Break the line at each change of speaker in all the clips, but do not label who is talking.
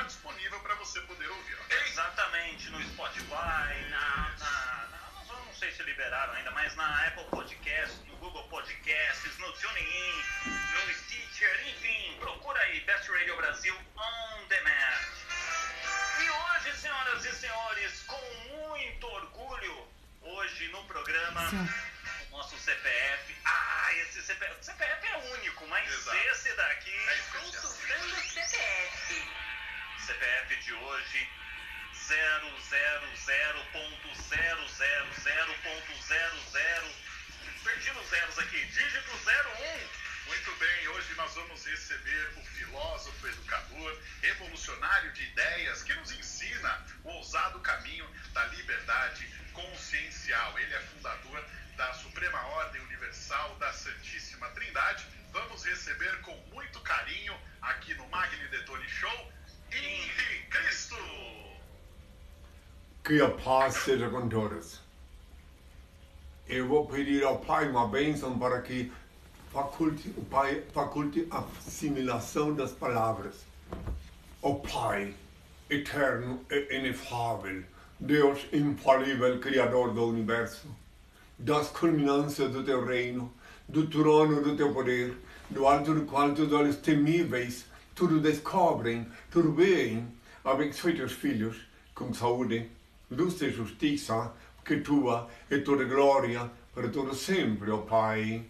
está disponível para você poder ouvir, ok?
Exatamente, no Spotify, não sei se liberaram ainda, mas na Apple Podcasts, no Google Podcasts, no TuneIn, no Stitcher, enfim, procura aí Best Radio Brasil On Demand. E hoje, senhoras e senhores, com muito orgulho, hoje no programa, o nosso CPF. Esse CPF é único, mas exato, esse daqui
é especial. CPF.
CPF de hoje, 000.000.00. Perdi nos zeros aqui, dígito 01.
Muito bem, hoje nós vamos receber o filósofo, educador, revolucionário de ideias, que nos ensina o ousado caminho da liberdade consciencial. Ele é fundador da Suprema Ordem Universal da Santíssima Trindade. Vamos receber com muito carinho, aqui no Magni Detoni Show, Henri Cristo.
Que a paz seja com todos. Eu vou pedir ao Pai uma bênção para que o Pai faculte a assimilação das palavras. Ó Pai, eterno e inefável, Deus infalível, Criador do Universo, das culminâncias do Teu reino, do trono do Teu poder, do alto do qual Teus olhos temíveis tudo descobrem, tudo veem, abençoe Teus filhos com saúde, luz e justiça, que Tua é toda glória para todo sempre, ó Pai.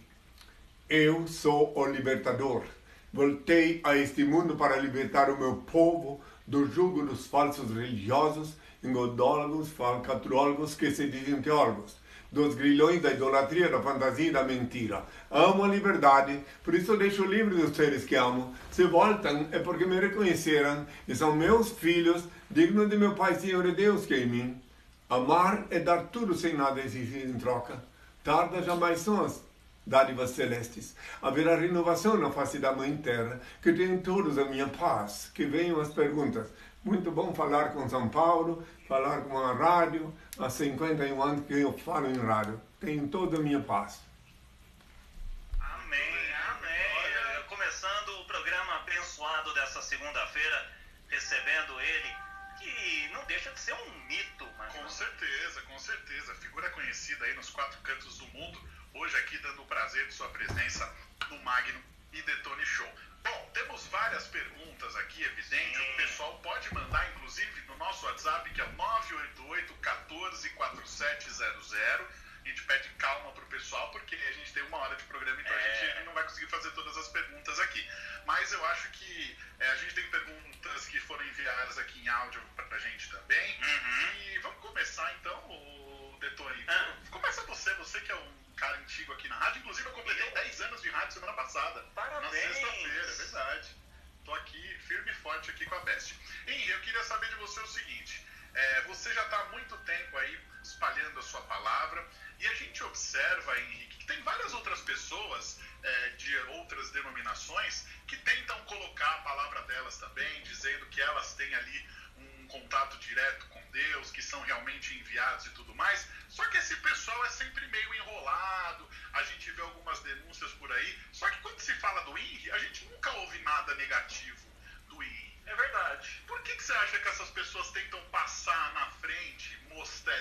Eu sou o libertador. Voltei a este mundo para libertar o meu povo do jugo dos falsos religiosos, engodólogos, falcatrólogos que se dizem teólogos, dos grilhões da idolatria, da fantasia e da mentira. Amo a liberdade, por isso deixo livre os seres que amo. Se voltam é porque me reconheceram e são meus filhos, dignos de meu Pai Senhor e Deus que é em mim. Amar é dar tudo sem nada exigir em troca. Tarda jamais são as dádivas celestes. Haverá renovação na face da Mãe Terra, que tem todos a minha paz. Que venham as perguntas. Muito bom falar com São Paulo, falar com a rádio. Há 51 anos que eu falo em rádio. Tenho toda a minha paz.
Amém, amém. Começando o programa abençoado dessa segunda-feira, recebendo ele, que não deixa de ser um mito. Mas
com certeza. Figura conhecida aí nos 4 cantos do mundo. Hoje aqui dando o prazer de sua presença no Magno e Detoni Show. Bom, temos várias perguntas aqui, evidente. O pessoal pode mandar, inclusive, no nosso WhatsApp, que é o 988 14 4700. A gente pede calma pro pessoal, porque a gente tem 1 hora de programa, então a gente não vai conseguir fazer todas as perguntas aqui. Mas eu acho que a gente tem perguntas que foram enviadas aqui em áudio pra gente também. E vamos começar então, o Detoni. Começa você que é um cara antigo aqui na rádio. Inclusive eu completei 10 anos de rádio semana passada.
Parabéns!
Na sexta-feira, é verdade. Tô aqui firme e forte aqui com a Best. Henri, eu queria saber de você o seguinte. Você já está há muito tempo aí espalhando a sua palavra. E a gente observa, Henrique, que tem várias outras pessoas de outras denominações que tentam colocar a palavra delas também, dizendo que elas têm ali um contato direto com Deus, que são realmente enviados e tudo mais. Só que esse pessoal é sempre meio enrolado, a gente vê algumas denúncias por aí. Só que quando se fala do INRI, a gente nunca ouve nada negativo do INRI.
É verdade.
Por que você acha que essas pessoas tentam passar na frente,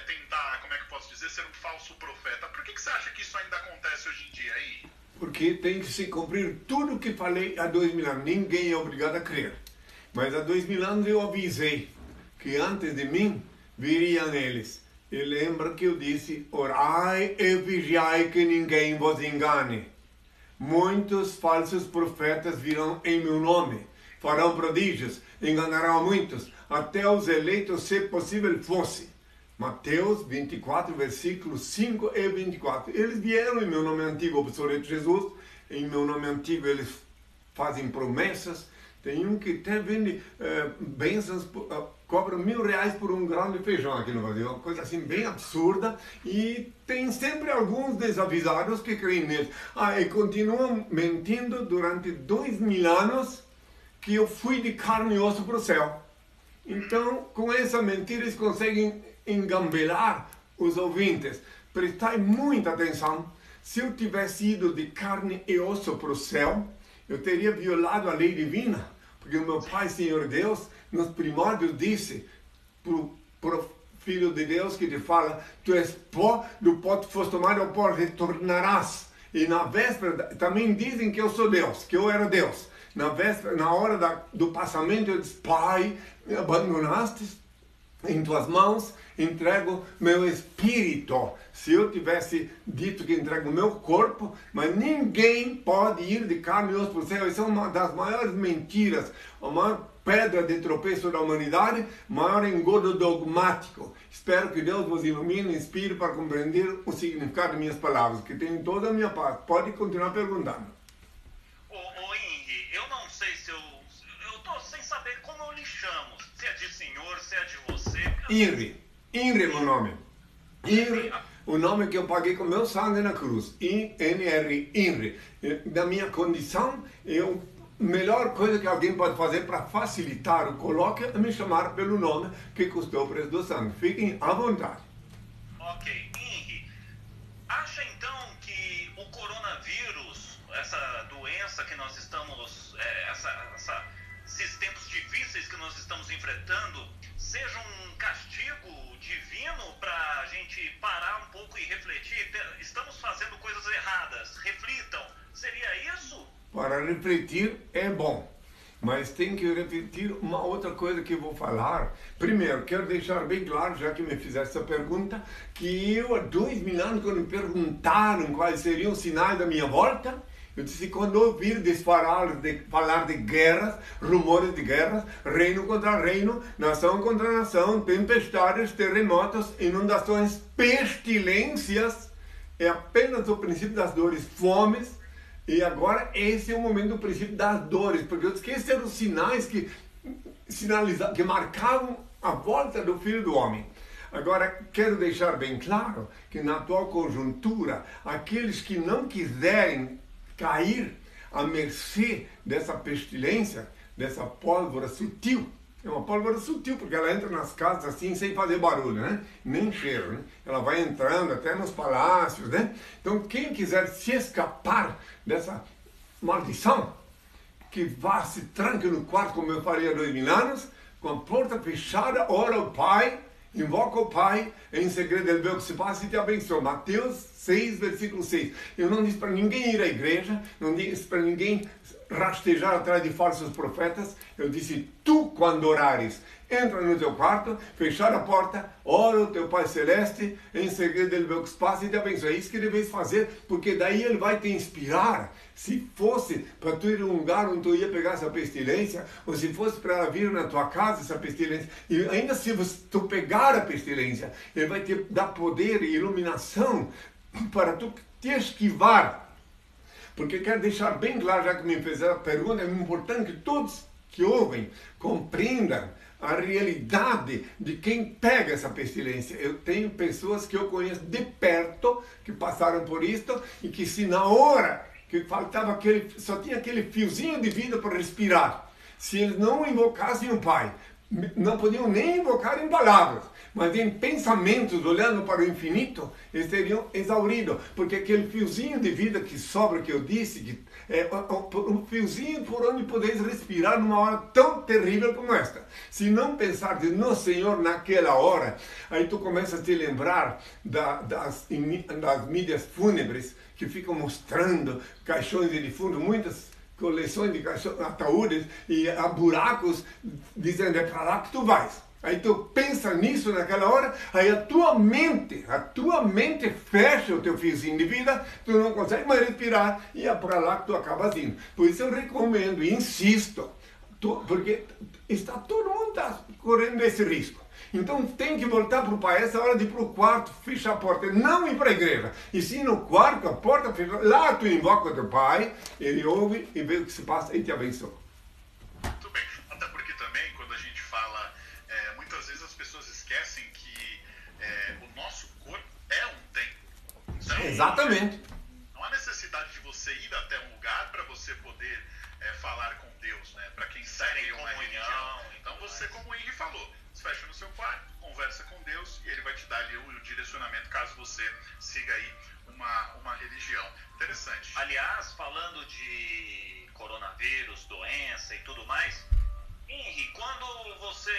tentar, como é que eu posso dizer, ser um falso profeta? Por que você acha que isso ainda acontece hoje em dia aí?
Porque tem que se cumprir tudo o que falei há 2000 anos. Ninguém é obrigado a crer. Mas há 2000 anos eu avisei que antes de mim viriam eles. E lembra que eu disse, orai e vigiai que ninguém vos engane. Muitos falsos profetas virão em meu nome. Farão prodígios, enganarão muitos, até os eleitos, se possível fosse. Mateus 24, versículos 5 e 24. Eles vieram em meu nome antigo, obsoleto Jesus. Em meu nome antigo eles fazem promessas. Tem um que até vende bênçãos, cobra R$1.000 por um grão de feijão aqui no Brasil. Uma coisa assim bem absurda. E tem sempre alguns desavisados que creem neles. E continuam mentindo durante 2000 anos que eu fui de carne e osso para o céu. Então, com essa mentira, eles conseguem engambelar os ouvintes. Prestai muita atenção. Se eu tivesse ido de carne e osso para o céu, eu teria violado a lei divina, porque o meu Pai, Senhor Deus, nos primórdios disse pro Filho de Deus que te fala, tu és pó, do pó tu foste tomado, ao pó retornarás. E na véspera, também dizem que eu sou Deus, que eu era Deus. Na véspera, na hora do passamento, eu disse, Pai, me abandonaste, em tuas mãos entrego meu espírito. Se eu tivesse dito que entrego meu corpo, mas ninguém pode ir de carne e osso para o céu. Isso é uma das maiores mentiras, a maior pedra de tropeço da humanidade, maior engodo dogmático. Espero que Deus vos ilumine e inspire para compreender o significado de minhas palavras, que tem toda a minha paz. Pode continuar perguntando.
Ô Henry, eu não sei se eu tô sem saber como eu lhe chamo. Se é de senhor, se é de você.
Henry é meu nome. Henry, o nome que eu paguei com meu sangue na cruz. I-N-R, Henry. Da minha condição, a melhor coisa que alguém pode fazer para facilitar o colóquio é me chamar pelo nome que custou o preço do sangue. Fiquem à vontade.
Ok. Henry, acha então que o coronavírus, essa doença que nós estamos, esses tempos difíceis que nós estamos enfrentando, seja um castigo divino para a gente parar um pouco e refletir? Estamos fazendo coisas erradas. Reflitam. Seria isso?
Para refletir é bom, mas tem que refletir uma outra coisa que eu vou falar. Primeiro, quero deixar bem claro, já que me fizeste essa pergunta, que eu há 2000 anos, quando me perguntaram quais seriam os sinais da minha volta, eu disse, quando ouvir falar de guerras, rumores de guerras, reino contra reino, nação contra nação, tempestades, terremotos, inundações, pestilências, é apenas o princípio das dores, fomes. E agora esse é o momento do princípio das dores, porque eu esqueci os sinais que marcavam a volta do Filho do Homem. Agora, quero deixar bem claro que na atual conjuntura, aqueles que não quiserem cair à mercê dessa pestilência, dessa pólvora sutil, é uma pólvora sutil, porque ela entra nas casas assim, sem fazer barulho, né? Nem cheiro, né? Ela vai entrando até nos palácios, né? Então, quem quiser se escapar dessa maldição, que vá, se tranque no quarto, como eu falei há 2000 anos, com a porta fechada, ora ao Pai, invoca o Pai, em segredo ele vê o que se passa e te abençoa. Mateus 6, versículo 6. Eu não disse para ninguém ir à igreja, não disse para ninguém rastejar atrás de falsos profetas. Eu disse, tu quando orares, entra no teu quarto, fechar a porta, ora o teu Pai Celeste, em segredo ele vê o que se passa e te abençoa. É isso que deves fazer, porque daí ele vai te inspirar. Se fosse para tu ir a um lugar onde tu ia pegar essa pestilência, ou se fosse para ela vir na tua casa essa pestilência, e ainda se tu pegar a pestilência, ele vai te dar poder e iluminação para tu te esquivar. Porque quero deixar bem claro, já que me fez a pergunta, é importante que todos que ouvem compreendam a realidade de quem pega essa pestilência. Eu tenho pessoas que eu conheço de perto, que passaram por isto, e que se na hora que faltava só tinha aquele fiozinho de vida para respirar, se eles não invocassem o Pai, não podiam nem invocar em palavras, mas em pensamentos, olhando para o infinito, eles teriam exaurido, porque aquele fiozinho de vida que sobra, que eu disse, que é um fiozinho por onde podeis respirar numa hora tão terrível como esta. Se não pensar no Senhor naquela hora, aí tu começa a te lembrar das mídias fúnebres, que ficam mostrando caixões de defunto, muitas coleções de ataúdes, e há buracos dizendo, é para lá que tu vais. Aí tu pensa nisso naquela hora, aí a tua mente fecha o teu fiozinho de vida, tu não consegue mais respirar, e é para lá que tu acabas indo. Por isso eu recomendo e insisto, porque todo mundo está correndo esse risco. Então tem que voltar para o Pai, essa hora de ir para o quarto, fecha a porta, não ir para a igreja, e sim no quarto, a porta fecha, lá tu invoca o teu Pai, ele ouve e vê o que se passa e te abençoa.
Muito bem, até porque também quando a gente fala, muitas vezes as pessoas esquecem que o nosso corpo é um templo. Então,
exatamente.
Não há necessidade de você ir até um lugar para você poder falar com Deus, né? Para quem segue uma religião. Então você, como o Henry falou, fecha no seu quarto, conversa com Deus e ele vai te dar ali o direcionamento caso você siga aí uma religião. Interessante.
Aliás, falando de coronavírus, doença e tudo mais, Henry, quando você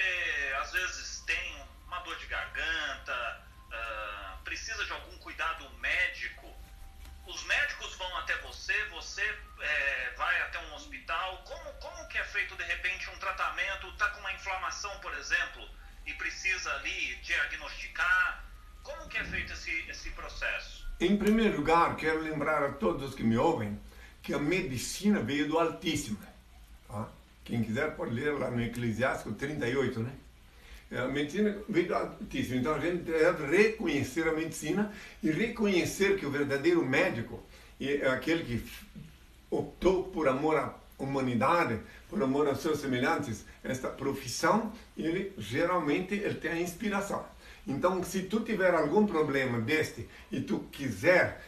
às vezes tem uma dor de garganta, precisa de algum cuidado médico, os médicos vão até você, você vai até um hospital, como que é feito de repente um tratamento, está com uma inflamação, por exemplo, e precisa ali diagnosticar, como que é feito esse processo?
Em primeiro lugar, quero lembrar a todos que me ouvem que a medicina veio do Altíssimo. Tá? Quem quiser pode ler lá no Eclesiástico 38, né? A medicina veio do Altíssimo. Então a gente deve reconhecer a medicina e reconhecer que o verdadeiro médico é aquele que optou por amor à humanidade, por amor aos seus semelhantes. Esta profissão, ele geralmente tem a inspiração. Então, se tu tiver algum problema deste e tu quiser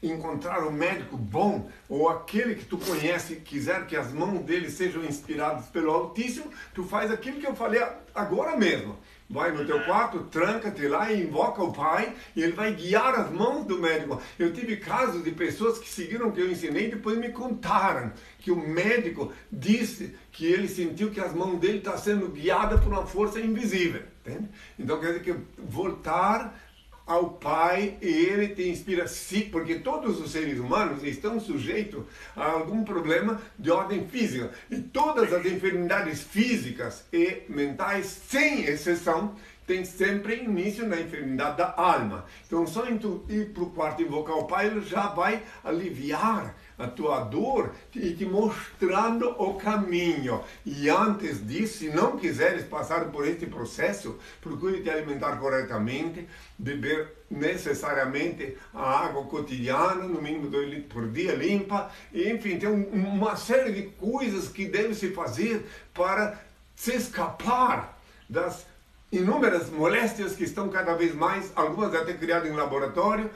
encontrar um médico bom, ou aquele que tu conhece, quiser que as mãos dele sejam inspiradas pelo Altíssimo, tu faz aquilo que eu falei agora mesmo. Vai no teu quarto, tranca-te lá e invoca o Pai, e ele vai guiar as mãos do médico. Eu tive casos de pessoas que seguiram o que eu ensinei e depois me contaram que o médico disse que ele sentiu que as mãos dele estão sendo guiadas por uma força invisível. Entende? Então quer dizer que voltar ao Pai, e ele te inspira, sim, porque todos os seres humanos estão sujeitos a algum problema de ordem física. E todas as enfermidades físicas e mentais, sem exceção, tem sempre início na enfermidade da alma. Então, só em tu ir para o quarto e invocar o Pai, ele já vai aliviar a tua dor e te mostrando o caminho. E antes disso, se não quiseres passar por este processo, procure te alimentar corretamente, beber necessariamente a água cotidiana, no mínimo 2 litros por dia, limpa. E, enfim, tem uma série de coisas que deve se fazer para se escapar das inúmeras moléstias que estão cada vez mais, algumas até criadas em laboratório,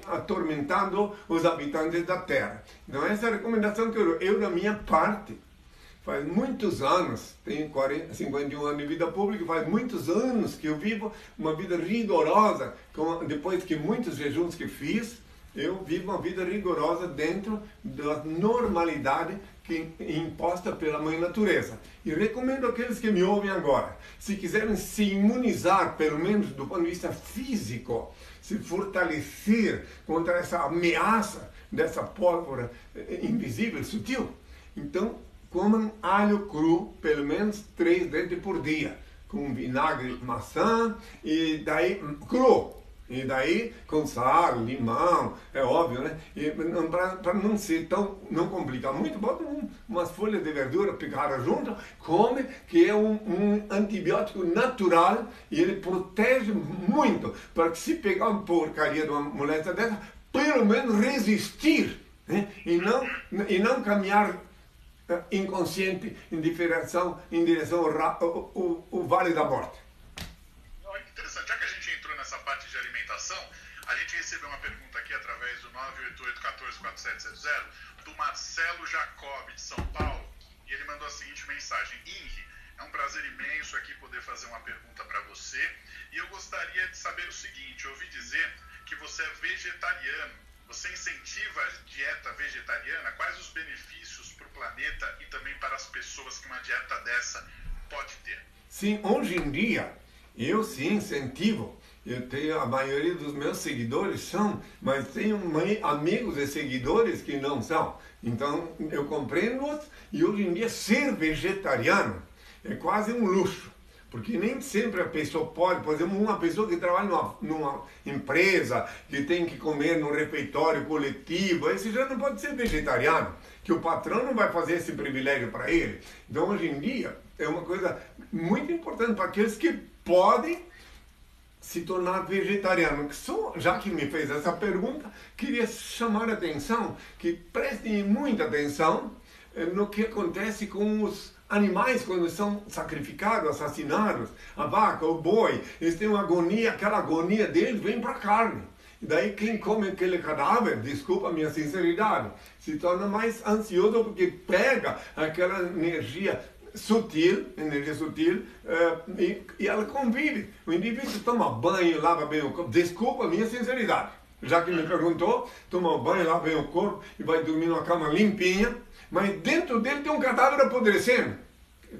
atormentando os habitantes da Terra. Então essa é a recomendação que eu da minha parte, faz muitos anos, tenho 51 anos de vida pública, faz muitos anos que eu vivo uma vida rigorosa, depois que muitos jejuns que fiz, eu vivo uma vida rigorosa dentro da normalidade imposta pela Mãe Natureza. E recomendo àqueles que me ouvem agora, se quiserem se imunizar, pelo menos do ponto de vista físico, se fortalecer contra essa ameaça dessa pólvora invisível, sutil, então comam alho cru, pelo menos 3 dentes por dia, com vinagre de maçã, e daí cru. E daí, com sal, limão, é óbvio, né? Para não ser não complicar muito, bota umas folhas de verdura picadas junto, come, que é um antibiótico natural e ele protege muito, para que se pegar uma porcaria de uma moléstia dessa, pelo menos resistir, né? E não caminhar inconsciente em direção ao vale da morte.
Interessante, já que a gente entrou nessa parte de alimentação, a gente recebeu uma pergunta aqui através do 988-144770 do Marcelo Jacob de São Paulo, e ele mandou a seguinte mensagem: Henri, é um prazer imenso aqui poder fazer uma pergunta para você, e eu gostaria de saber o seguinte: eu ouvi dizer que você é vegetariano, você incentiva a dieta vegetariana? Quais os benefícios para o planeta e também para as pessoas que uma dieta dessa pode ter?
Sim, hoje em dia eu sim incentivo. Eu tenho, a maioria dos meus seguidores são, mas tenho amigos e seguidores que não são. Então eu compreendo-os, e hoje em dia ser vegetariano é quase um luxo, porque nem sempre a pessoa pode. Por exemplo, uma pessoa que trabalha numa empresa, que tem que comer no refeitório coletivo, esse já não pode ser vegetariano, que o patrão não vai fazer esse privilégio para ele. Então hoje em dia é uma coisa muito importante para aqueles que podem se tornar vegetariano. Já que me fez essa pergunta, queria chamar a atenção, que prestem muita atenção no que acontece com os animais quando são sacrificados, assassinados. A vaca, o boi, eles têm uma agonia, aquela agonia deles vem para a carne. E daí quem come aquele cadáver, desculpa a minha sinceridade, se torna mais ansioso, porque pega aquela energia sutil, e ela convive. O indivíduo toma banho, lava bem o corpo, desculpa a minha sinceridade, já que me perguntou, toma banho, lava bem o corpo e vai dormir numa cama limpinha, mas dentro dele tem um cadáver apodrecendo.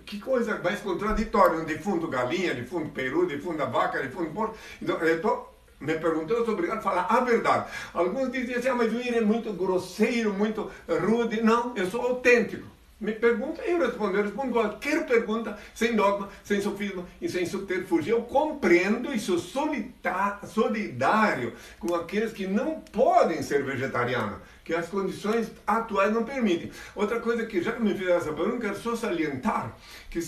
Que coisa mais contraditória, um defunto galinha, defunto peru, defunto vaca, defunto porco. Então, eu estou me perguntando, eu sou obrigado a falar a verdade. Alguns dizem assim, mas o Ira é muito grosseiro, muito rude. Não, eu sou autêntico. Me pergunta, eu respondo qualquer pergunta, sem dogma, sem sofisma e sem subterfúgio. Eu compreendo e sou solidário com aqueles que não podem ser vegetarianos, que as condições atuais não permitem. Outra coisa que já que me fizeram essa pergunta, quero só salientar que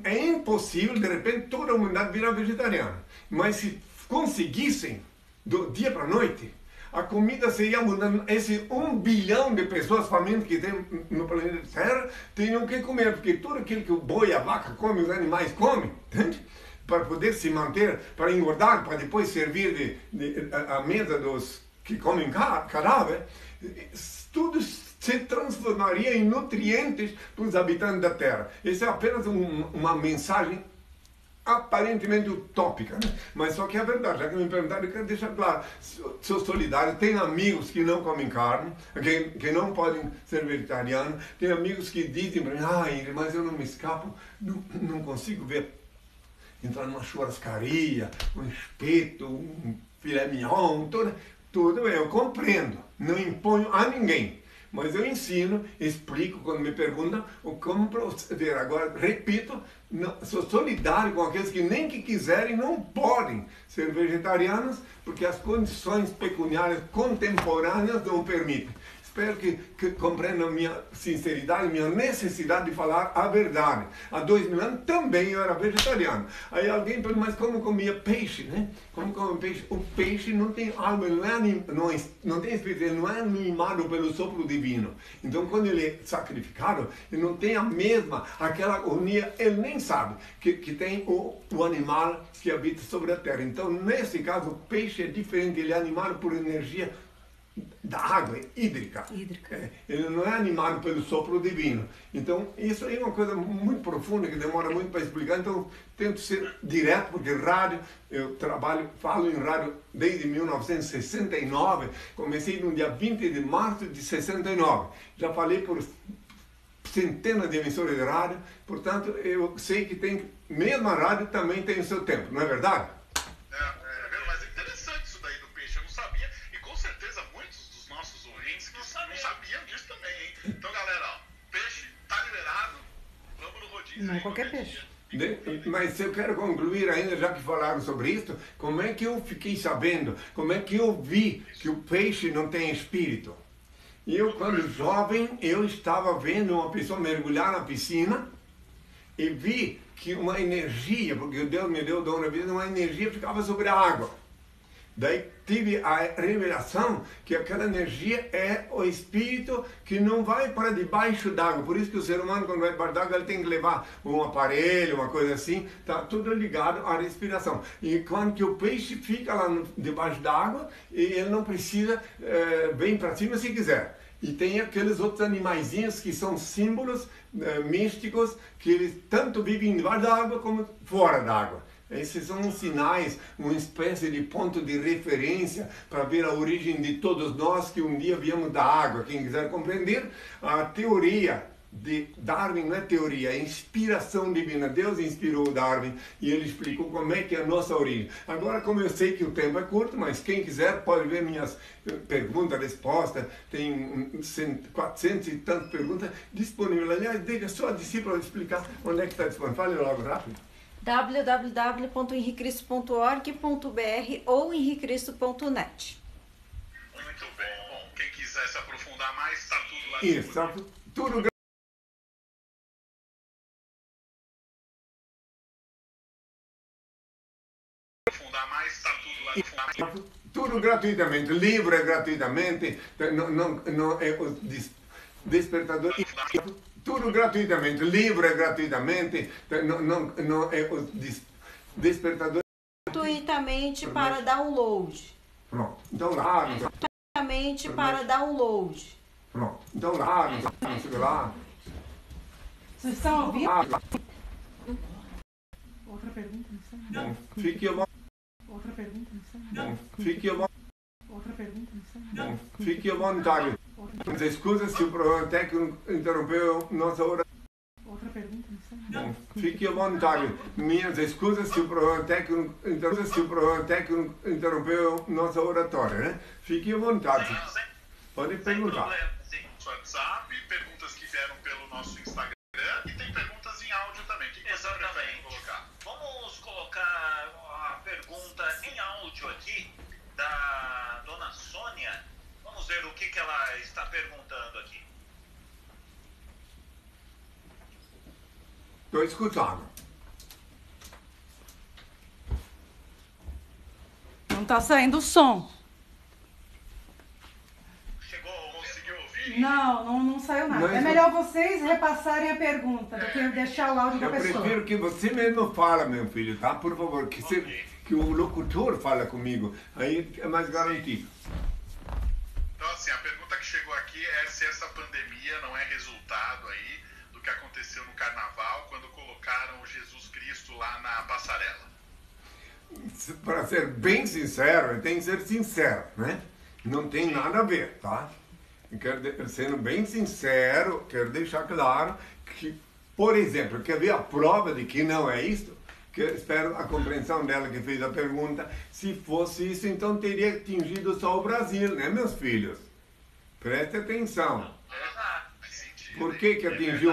é impossível, de repente, toda a humanidade virar vegetariana. Mas se conseguissem, do dia para a noite, a comida seria mudando. Esse 1 bilhão de pessoas famintas que tem no planeta Terra teriam que comer, porque tudo aquilo que o boi e a vaca comem, os animais comem, entende? Para poder se manter, para engordar, para depois servir a mesa dos que comem cadáver, tudo se transformaria em nutrientes para os habitantes da Terra. Isso é apenas uma mensagem aparentemente utópica, né? Mas só que é verdade. Já que me perguntaram, eu quero deixar claro, sou solidário, tenho amigos que não comem carne, que não podem ser vegetarianos, tenho amigos que dizem para mim, mas eu não me escapo, não consigo ver, entrar numa churrascaria, um espeto, um filé mignon, tudo eu compreendo, não imponho a ninguém. Mas eu ensino, explico quando me perguntam como proceder. Agora, repito, sou solidário com aqueles que nem que quiserem não podem ser vegetarianos, porque as condições pecuniárias contemporâneas não permitem. Espero que compreendam minha sinceridade, minha necessidade de falar a verdade. Há 2000 anos também eu era vegetariano. Aí alguém pergunta, mas como comia peixe, né? Como come peixe? O peixe não tem alma, não tem espírito, ele não é animado pelo sopro divino. Então quando ele é sacrificado, ele não tem aquela agonia, ele nem sabe que tem o animal que habita sobre a terra. Então nesse caso o peixe é diferente, ele é animado por energia da água hídrica. Ele não é animado pelo sopro divino. Então, isso aí é uma coisa muito profunda, que demora muito para explicar. Então, tento ser direto, porque rádio, eu falo em rádio desde 1969, comecei no dia 20 de março de 69. Já falei por centenas de emissoras de rádio, portanto, eu sei que mesmo a rádio também tem o seu tempo, não é verdade?
Mas é interessante isso daí do peixe, eu não sabia, e com certeza muitos dos nossos ouvintes que não sabiam disso também, hein? Então, galera, peixe tá liberado, vamos no rodízio.
Não qualquer peixe.
Mas eu quero concluir ainda, já que falaram sobre isso, como é que eu fiquei sabendo, como é que eu vi que o peixe não tem espírito. Eu, quando jovem, eu estava vendo uma pessoa mergulhar na piscina e vi que uma energia, porque Deus me deu o dom da vida, uma energia ficava sobre a água. Daí tive a revelação que aquela energia é o espírito que não vai para debaixo d'água. Por isso que o ser humano, quando vai debaixo d'água, ele tem que levar um aparelho, uma coisa assim. Está tudo ligado à respiração. E quando que o peixe fica lá debaixo d'água, ele não precisa, vem para cima se quiser. E tem aqueles outros animaizinhos que são símbolos místicos, que eles tanto vivem debaixo d'água como fora d'água. Esses são sinais, uma espécie de ponto de referência para ver a origem de todos nós que um dia viemos da água. Quem quiser compreender, a teoria de Darwin não é teoria, é inspiração divina. Deus inspirou Darwin e ele explicou como é que é a nossa origem. Agora, como eu sei que o tempo é curto, mas quem quiser pode ver minhas perguntas, respostas, tem 400 e tantas perguntas disponíveis. Aliás, deixa só a discípula explicar onde é que está disponível. Fale logo rápido.
www.henricristo.org.br ou henricristo.net.
Muito bem. Bom, quem quiser se aprofundar mais, está tudo lá.
Isso, está tudo
Aprofundar mais, está tudo lá.
tudo gratuitamente, livro é gratuitamente, não é o despertador. Tudo gratuitamente, livro é gratuitamente, não é o despertador.
Gratuitamente para download.
Pronto. Então lá.
Gratuitamente para download.
Pronto. Então lá, não sei lá.
Vocês estão ouvindo?
Outra pergunta,
Bom, fique bom.
Outra pergunta,
Bom, fique bom.
Outra pergunta,
Bom, fique à vontade. Desculpa se o problema técnico interrompeu nossa hora.
Outra pergunta,
Fique à vontade. Minhas escusas se o problema técnico interrompeu nossa oratória, né? Fique à vontade. Pode
Sem
perguntar.
problema, sim.
WhatsApp, perguntas que vieram pelo nosso Instagram e tem perguntas em áudio também. O que você prefere
Exatamente.
colocar?
Vamos colocar a pergunta em áudio aqui da dona Sônia. Vamos ver o que ela está perguntando aqui.
Estou escutando.
Não tá saindo o som.
Conseguiu ouvir?
Não saiu nada.
Mas
É
eu-
melhor vocês repassarem a pergunta do que eu deixar o áudio da
Eu
pessoa.
prefiro que você mesmo fala, meu filho, tá? Por favor, que o locutor fala comigo. Aí é mais garantido.
Então, assim, a pergunta que chegou aqui é se essa pandemia não é resultado aí do que aconteceu no Carnaval, quando colocaram o Jesus Cristo lá na passarela.
Para ser bem sincero, tem que ser sincero, né? Não tem nada a ver, tá? Sendo bem sincero, quero deixar claro que, por exemplo, quer ver a prova de que não é isso? Que eu espero a compreensão dela que fez a pergunta. Se fosse isso, então teria atingido só o Brasil, né, meus filhos? Preste atenção.
Exato.
Faz sentido.
Por que que atingiu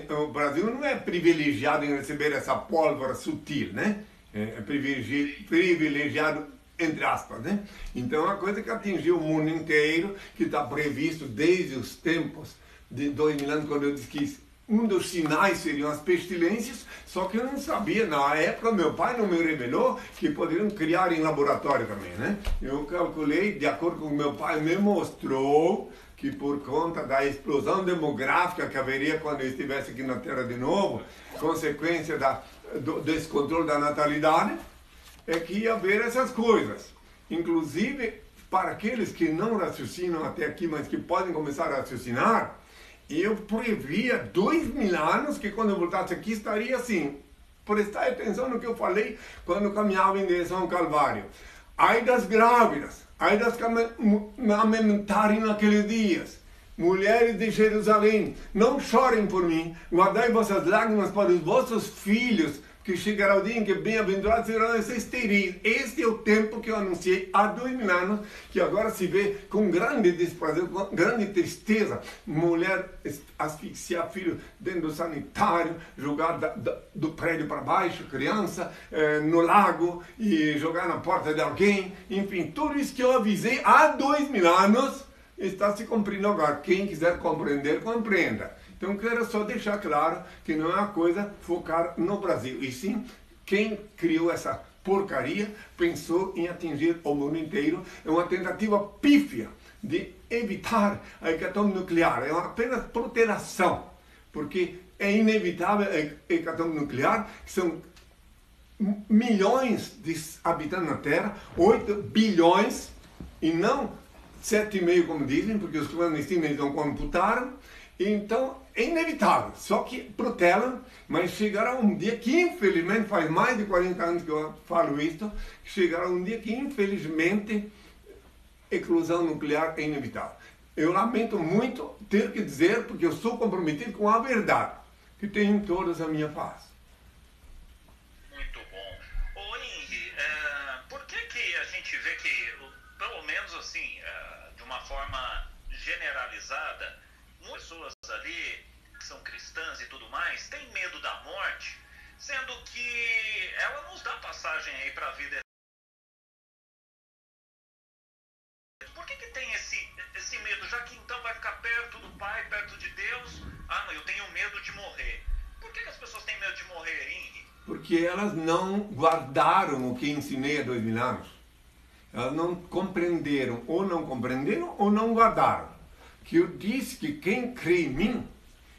o Brasil? Não é privilegiado em receber essa pólvora sutil, né? É privilegiado, entre aspas, né? Então, é uma coisa que atingiu o mundo inteiro, que está previsto desde os tempos de 2000 anos, quando eu disse que um dos sinais seriam as pestilências, só que eu não sabia, na época meu pai não me revelou que poderiam criar em laboratório também, né? Eu calculei, de acordo com o meu pai me mostrou, que por conta da explosão demográfica que haveria quando eu estivesse aqui na Terra de novo, consequência do descontrole da natalidade, é que ia haver essas coisas. Inclusive, para aqueles que não raciocinam até aqui, mas que podem começar a raciocinar, eu previa 2000 anos que quando eu voltasse aqui estaria assim. Prestai atenção no que eu falei quando caminhava em direção ao Calvário. Ai das grávidas, ai das que amamentarem naqueles dias. Mulheres de Jerusalém, não chorem por mim, guardai vossas lágrimas para os vossos filhos, que chegará o dia em que bem-aventurados serão esses esteris. Este é o tempo que eu anunciei há 2000 anos, que agora se vê com grande desprazer, com grande tristeza. Mulher asfixiar filho dentro do sanitário, jogar do prédio para baixo, criança, no lago e jogar na porta de alguém. Enfim, tudo isso que eu avisei há 2000 anos está se cumprindo agora. Quem quiser compreender, compreenda. Então, quero só deixar claro que não é uma coisa focar no Brasil. E sim, quem criou essa porcaria pensou em atingir o mundo inteiro. É uma tentativa pífia de evitar a hecatombe nuclear. É apenas protelação, porque é inevitável a hecatombe nuclear, que são milhões de habitantes na Terra, 8 bilhões, e não 7,5 como dizem, porque os clandestinos eles não computaram. Então, é inevitável, só que protelam, mas chegará um dia que, infelizmente, faz mais de 40 anos que eu falo isso, chegará um dia que, infelizmente, eclosão nuclear é inevitável. Eu lamento muito ter que dizer, porque eu sou comprometido com a verdade, que tenho todas a minha paz.
Muito bom. Ô Henri, por que a gente vê que, pelo menos assim, de uma forma generalizada, muitas pessoas ali que são cristãs e tudo mais têm medo da morte, sendo que ela nos dá passagem aí para a vida? Por que tem esse medo? Já que então vai ficar perto do Pai, perto de Deus, não, eu tenho medo de morrer. Por que as pessoas têm medo de morrer, Henri?
Porque elas não guardaram o que ensinei há 2000 anos. Elas não compreenderam, ou não guardaram. Que eu disse que quem crê em mim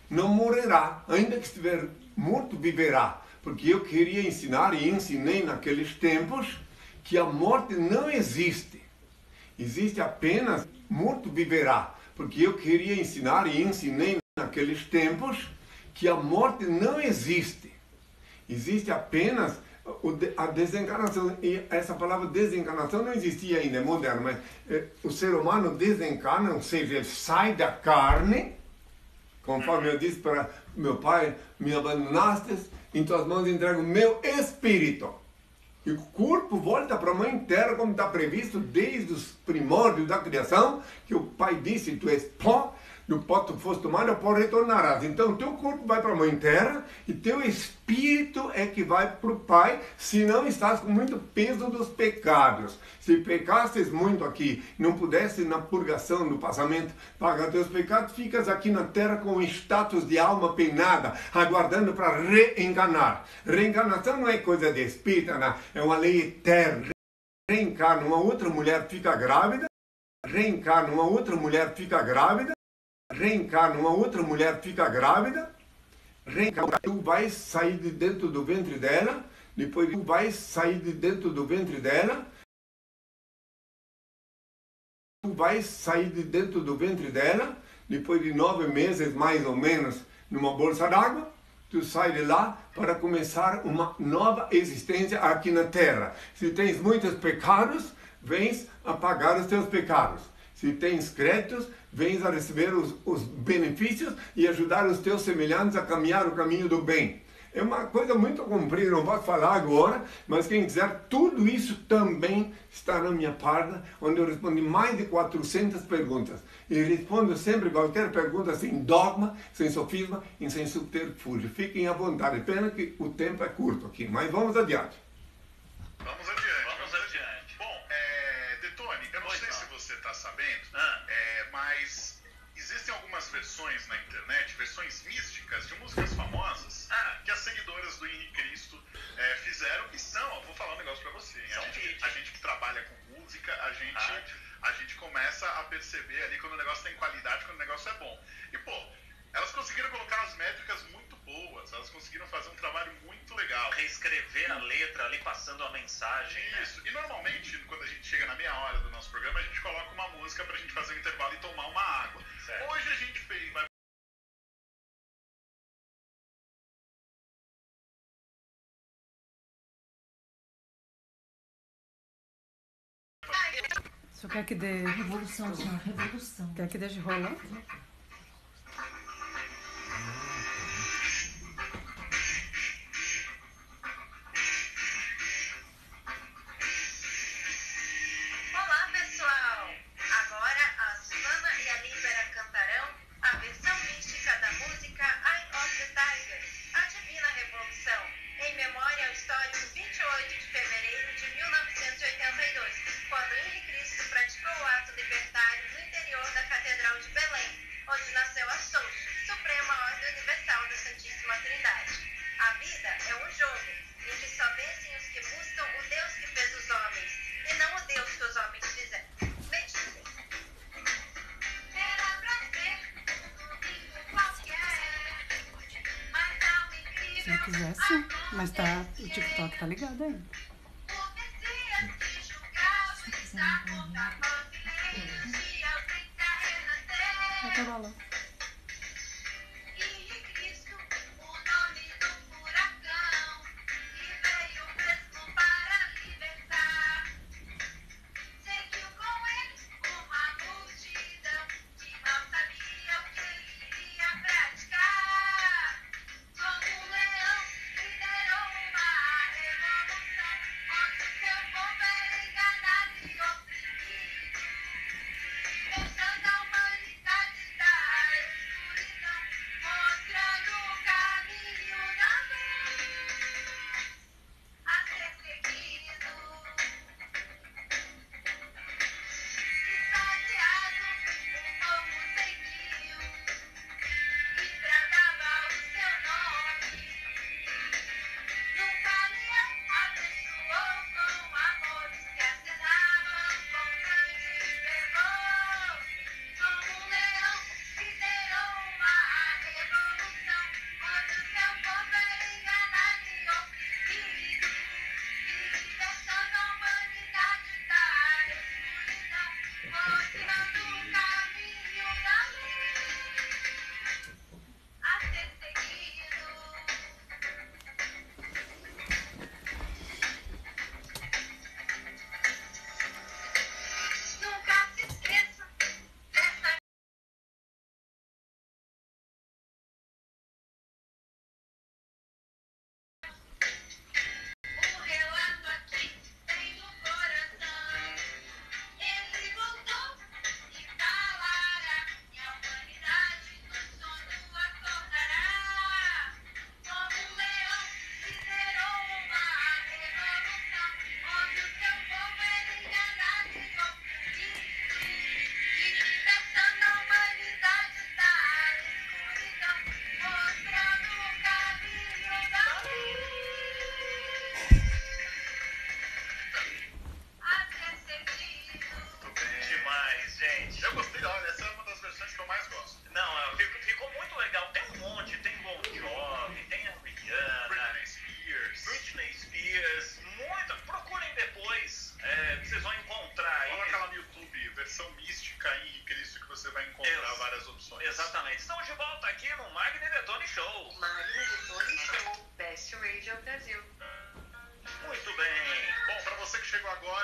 não morrerá, ainda que estiver morto, viverá. Porque eu queria ensinar e ensinei naqueles tempos que a morte não existe. Existe apenas morto viverá. Porque eu queria ensinar e ensinei naqueles tempos que a morte não existe. Existe apenas a desencarnação. E essa palavra desencarnação não existia ainda, é moderno, mas o ser humano desencarna, ou seja, ele sai da carne, conforme eu disse para meu pai, me abandonaste em tuas mãos entrego o meu espírito. E o corpo volta para a mãe terra, como está previsto desde os primórdios da criação, que o pai disse, tu és pó, do pó tu foste tomado, ao pó retornarás. Então, teu corpo vai para a mãe terra, e teu espírito é que vai para o pai, se não estás com muito peso dos pecados. Se pecastes muito aqui, não pudesse na purgação, no passamento, pagar teus pecados, ficas aqui na terra com o status de alma penada, aguardando para reencarnar. Reencarnação não é coisa de espírito, não. É uma lei eterna. Reencarna, uma outra mulher fica grávida, reencarna, uma outra mulher fica grávida, reencarna, uma outra mulher fica grávida, reencarna, tu vais sair de dentro do ventre dela, depois tu vais sair de dentro do ventre dela, tu vais sair de dentro do ventre dela, depois de 9 meses mais ou menos, numa bolsa d'água, tu sai de lá para começar uma nova existência aqui na Terra. Se tens muitos pecados, vens a pagar os teus pecados. Se tens créditos, vens a receber os benefícios e ajudar os teus semelhantes a caminhar o caminho do bem. É uma coisa muito comprida, não posso falar agora, mas quem quiser, tudo isso também está na minha página, onde eu respondi mais de 400 perguntas. E respondo sempre qualquer pergunta sem dogma, sem sofisma e sem subterfúgio. Fiquem à vontade, pena que o tempo é curto aqui, mas vamos adiante.
Vamos adiante. Bom, Detone, eu não sei se você está sabendo, mas existem algumas versões na internet, versões místicas de músicas famosas, que as seguidoras do Henrique Cristo fizeram e são, eu vou falar um negócio pra você, a gente que trabalha com música, a gente começa a perceber ali quando o negócio tem qualidade, quando o negócio é bom. E pô, elas conseguiram colocar as métricas muito boas, elas conseguiram fazer um trabalho muito legal.
Reescrever a letra ali, passando a mensagem.
Isso, e normalmente, quando a gente chega na meia hora do nosso programa, a gente coloca uma música pra gente fazer um intervalo e tomar uma água.
Certo.
Hoje a gente vai
Você quer que dê...
Revolução, senhora, revolução.
Quer que deixe rolar?
Olá, pessoal! Agora a Susana e a Líbera cantarão a versão mística da música Eye of the Tiger, a Divina Revolução, em memória ao histórico 28 de fevereiro de 1982, quando Henrique Cristo praticou o ato libertário no interior da Catedral de Belém, onde nasceu a Socho, Suprema Ordem Universal da Santíssima Trindade. A vida é um jogo em que só vencem os que buscam o Deus que fez os homens, e não o Deus que os homens fizeram. Meditem. Era pra ser um domingo qualquer, mas algo incrível.
Se eu quiser, sim. Mas tá, o TikTok tá ligado aí.
O Messias que julgava está contra a providência, o que renascer.
Vai pra lá.
E Cristo, o nome do furacão, que veio mesmo para libertar. Seguiu com ele uma multidão que não sabia o que ele iria praticar. Como um leão, liderou uma revolução, onde seu povo era enganado e oprimido. Deixando a humanidade dar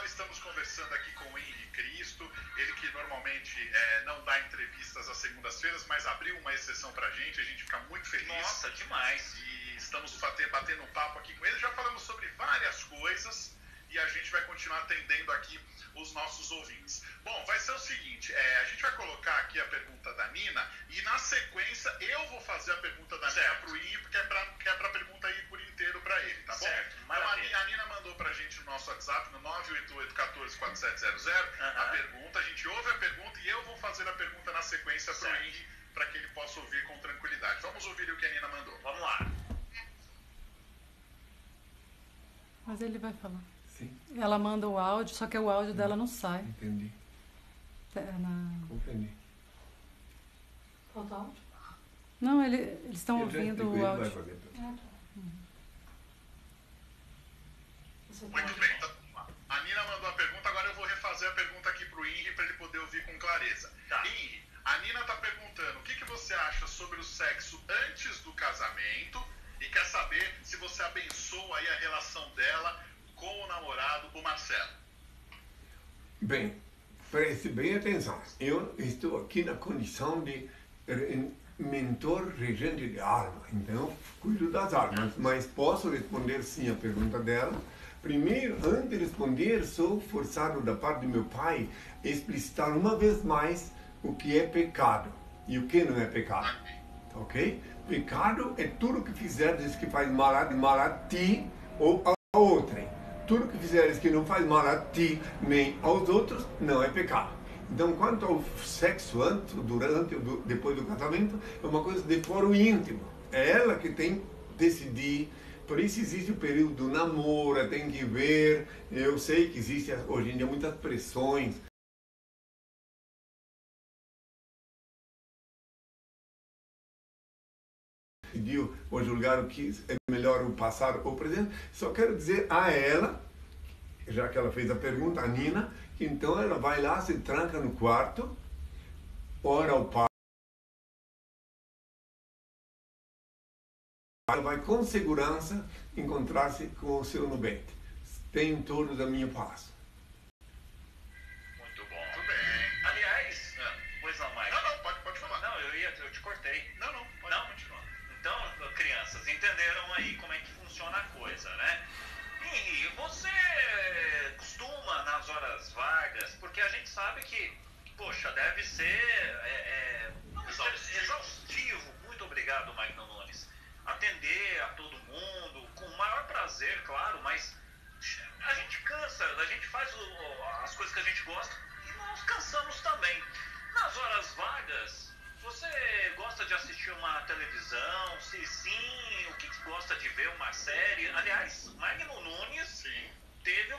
estamos conversando aqui com o Henri Cristo, ele que normalmente não dá entrevistas às segundas-feiras, mas abriu uma exceção pra gente, a gente fica muito feliz.
Nossa, demais.
E estamos batendo um papo aqui com ele, já falamos sobre várias coisas e a gente vai continuar atendendo aqui os nossos ouvintes. Bom, vai ser o seguinte, a gente vai colocar aqui a pergunta da Nina e na sequência eu vou fazer a pergunta da Nina pro Henri, porque é pra pergunta ir por inteiro pra ele, tá bom?
Certo,
então a Nina mandou pra gente no nosso WhatsApp, no 988-14-4700, a pergunta, a gente ouve a pergunta e eu vou fazer a pergunta na sequência pro Henri, para que ele possa ouvir com tranquilidade. Vamos ouvir o que a Nina mandou.
Vamos lá.
Mas ele vai falar.
Sim,
Ela manda o áudio, só que o áudio dela não sai.
entendi. Compreendi.
Falta áudio?
Não, eles estão
Ele já
ouvindo
explicou,
o
ele vai
áudio.
fazer.
Muito bem, então a Nina mandou a pergunta, agora eu vou refazer a pergunta aqui pro Henri para ele poder ouvir com clareza.
Tá.
Henri, a Nina tá perguntando o que você acha sobre o sexo antes do casamento e quer saber se você abençoa aí a relação dela com o namorado, o Marcelo.
Bem, preste bem atenção. Eu estou aqui na condição de mentor regente de alma, então eu cuido das almas, mas posso responder sim a pergunta dela. Primeiro, antes de responder, sou forçado da parte do meu pai a explicitar uma vez mais o que é pecado e o que não é pecado. Ok? Pecado é tudo que fizeres que faz mal a ti ou a outrem. Tudo que fizeres que não faz mal a ti nem aos outros não é pecado. Então, quanto ao sexo antes, durante ou depois do casamento, é uma coisa de foro íntimo. É ela que tem que decidir. Por isso existe o período do namoro, tem que ver. Eu sei que existe hoje em dia muitas pressões. Decidiu ou julgar o que é melhor o passado ou o presente. Só quero dizer a ela, já que ela fez a pergunta, a Nina, que então ela vai lá, se tranca no quarto, ora ao pai. Ela vai com segurança encontrar-se com o seu nubente. Tenham todos a minha paz.
Muito bom.
Muito bem.
Aliás, pois não, Mike.
Não, pode falar.
Não, eu te cortei.
Não, pode continuar.
Então, crianças, entenderam aí como é que funciona a coisa, né? E você costuma, nas horas vagas, porque a gente sabe que, poxa, deve ser exaustivo. Muito obrigado, Magno Nunes. Atender a todo mundo, com o maior prazer, claro, mas a gente cansa, a gente faz as coisas que a gente gosta e nós cansamos também. Nas horas vagas, você gosta de assistir uma televisão? Se sim, o que gosta de ver? Uma série? Aliás, Magno Nunes teve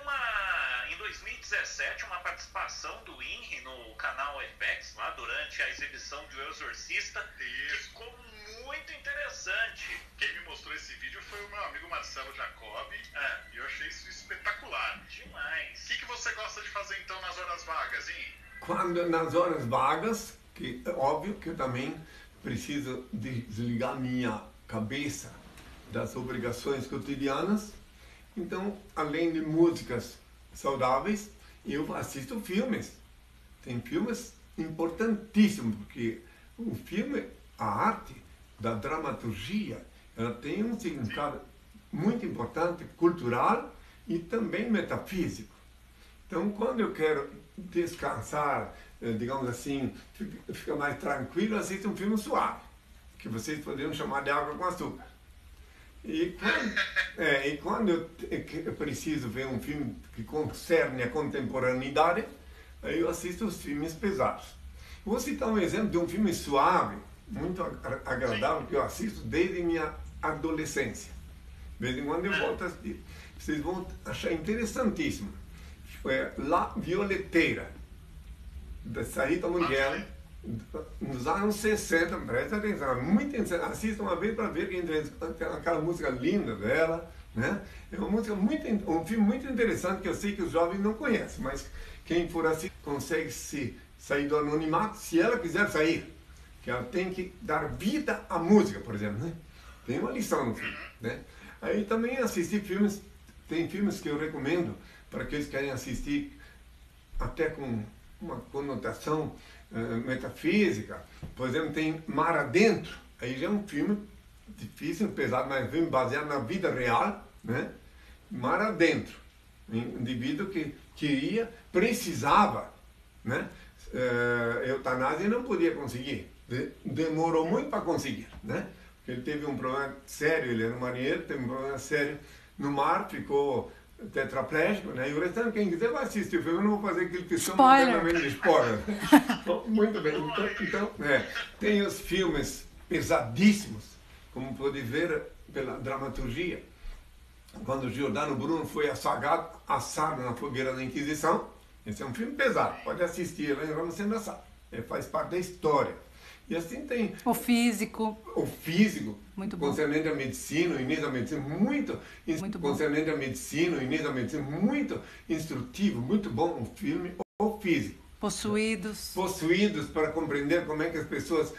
em 2017, uma participação do Henri no canal FX, lá durante a exibição de O Exorcista.
Isso.
Ficou muito interessante.
Quem me mostrou esse vídeo foi o meu amigo Marcelo Jacobi e eu achei isso espetacular.
Demais.
O que você gosta de fazer então nas horas vagas, hein?
Quando nas horas vagas, que é óbvio que eu também preciso desligar minha cabeça das obrigações cotidianas, então, além de músicas saudáveis, eu assisto filmes. Tem filmes importantíssimos, porque o filme, a arte da dramaturgia, ela tem um significado muito importante, cultural e também metafísico. Então, quando eu quero descansar, digamos assim, ficar mais tranquilo, eu assisto um filme suave, que vocês poderiam chamar de água com açúcar. E quando eu preciso ver um filme que concerne a contemporaneidade, aí eu assisto os filmes pesados. Vou citar um exemplo de um filme suave, muito agradável, que eu assisto desde minha adolescência. De vez em quando eu volto a assistir. Vocês vão achar interessantíssimo. Foi La Violeteira, da Sarita Montiel, nos anos 60, presta atenção, é muito interessante. Assista uma vez para ver aquela música linda dela, né? É uma música um filme muito interessante que eu sei que os jovens não conhecem, mas quem for assim consegue sair do anonimato se ela quiser sair. Que ela tem que dar vida à música, por exemplo, né? Tem uma lição no filme, né? Aí também assisti filmes tem filmes que eu recomendo para aqueles que querem assistir até com uma conotação metafísica. Por exemplo, tem Mar Adentro. Aí já é um filme difícil, pesado, mas um filme baseado na vida real, né? Mar Adentro. Um indivíduo que precisava, né? Eutanásia e não podia conseguir. Demorou muito para conseguir, né? Porque ele teve um problema sério, ele era um marinheiro, teve um problema sério no mar, ficou tetraplégico, né? E o restante, quem quiser vai assistir o filme, eu não vou fazer aquele que chama internamente de spoiler. Muito bem, então tem os filmes pesadíssimos, como pode ver pela dramaturgia, quando Giordano Bruno foi assado na fogueira da Inquisição. Esse é um filme pesado, pode assistir lá em Roma sendo assado, faz parte da história. E assim tem
O Físico,
muito
bom.
Concernente à medicina, o início da medicina, muito concernente à medicina, o início da medicina, muito instrutivo, muito bom, um filme, O Físico. Possuídos, para compreender como é que as pessoas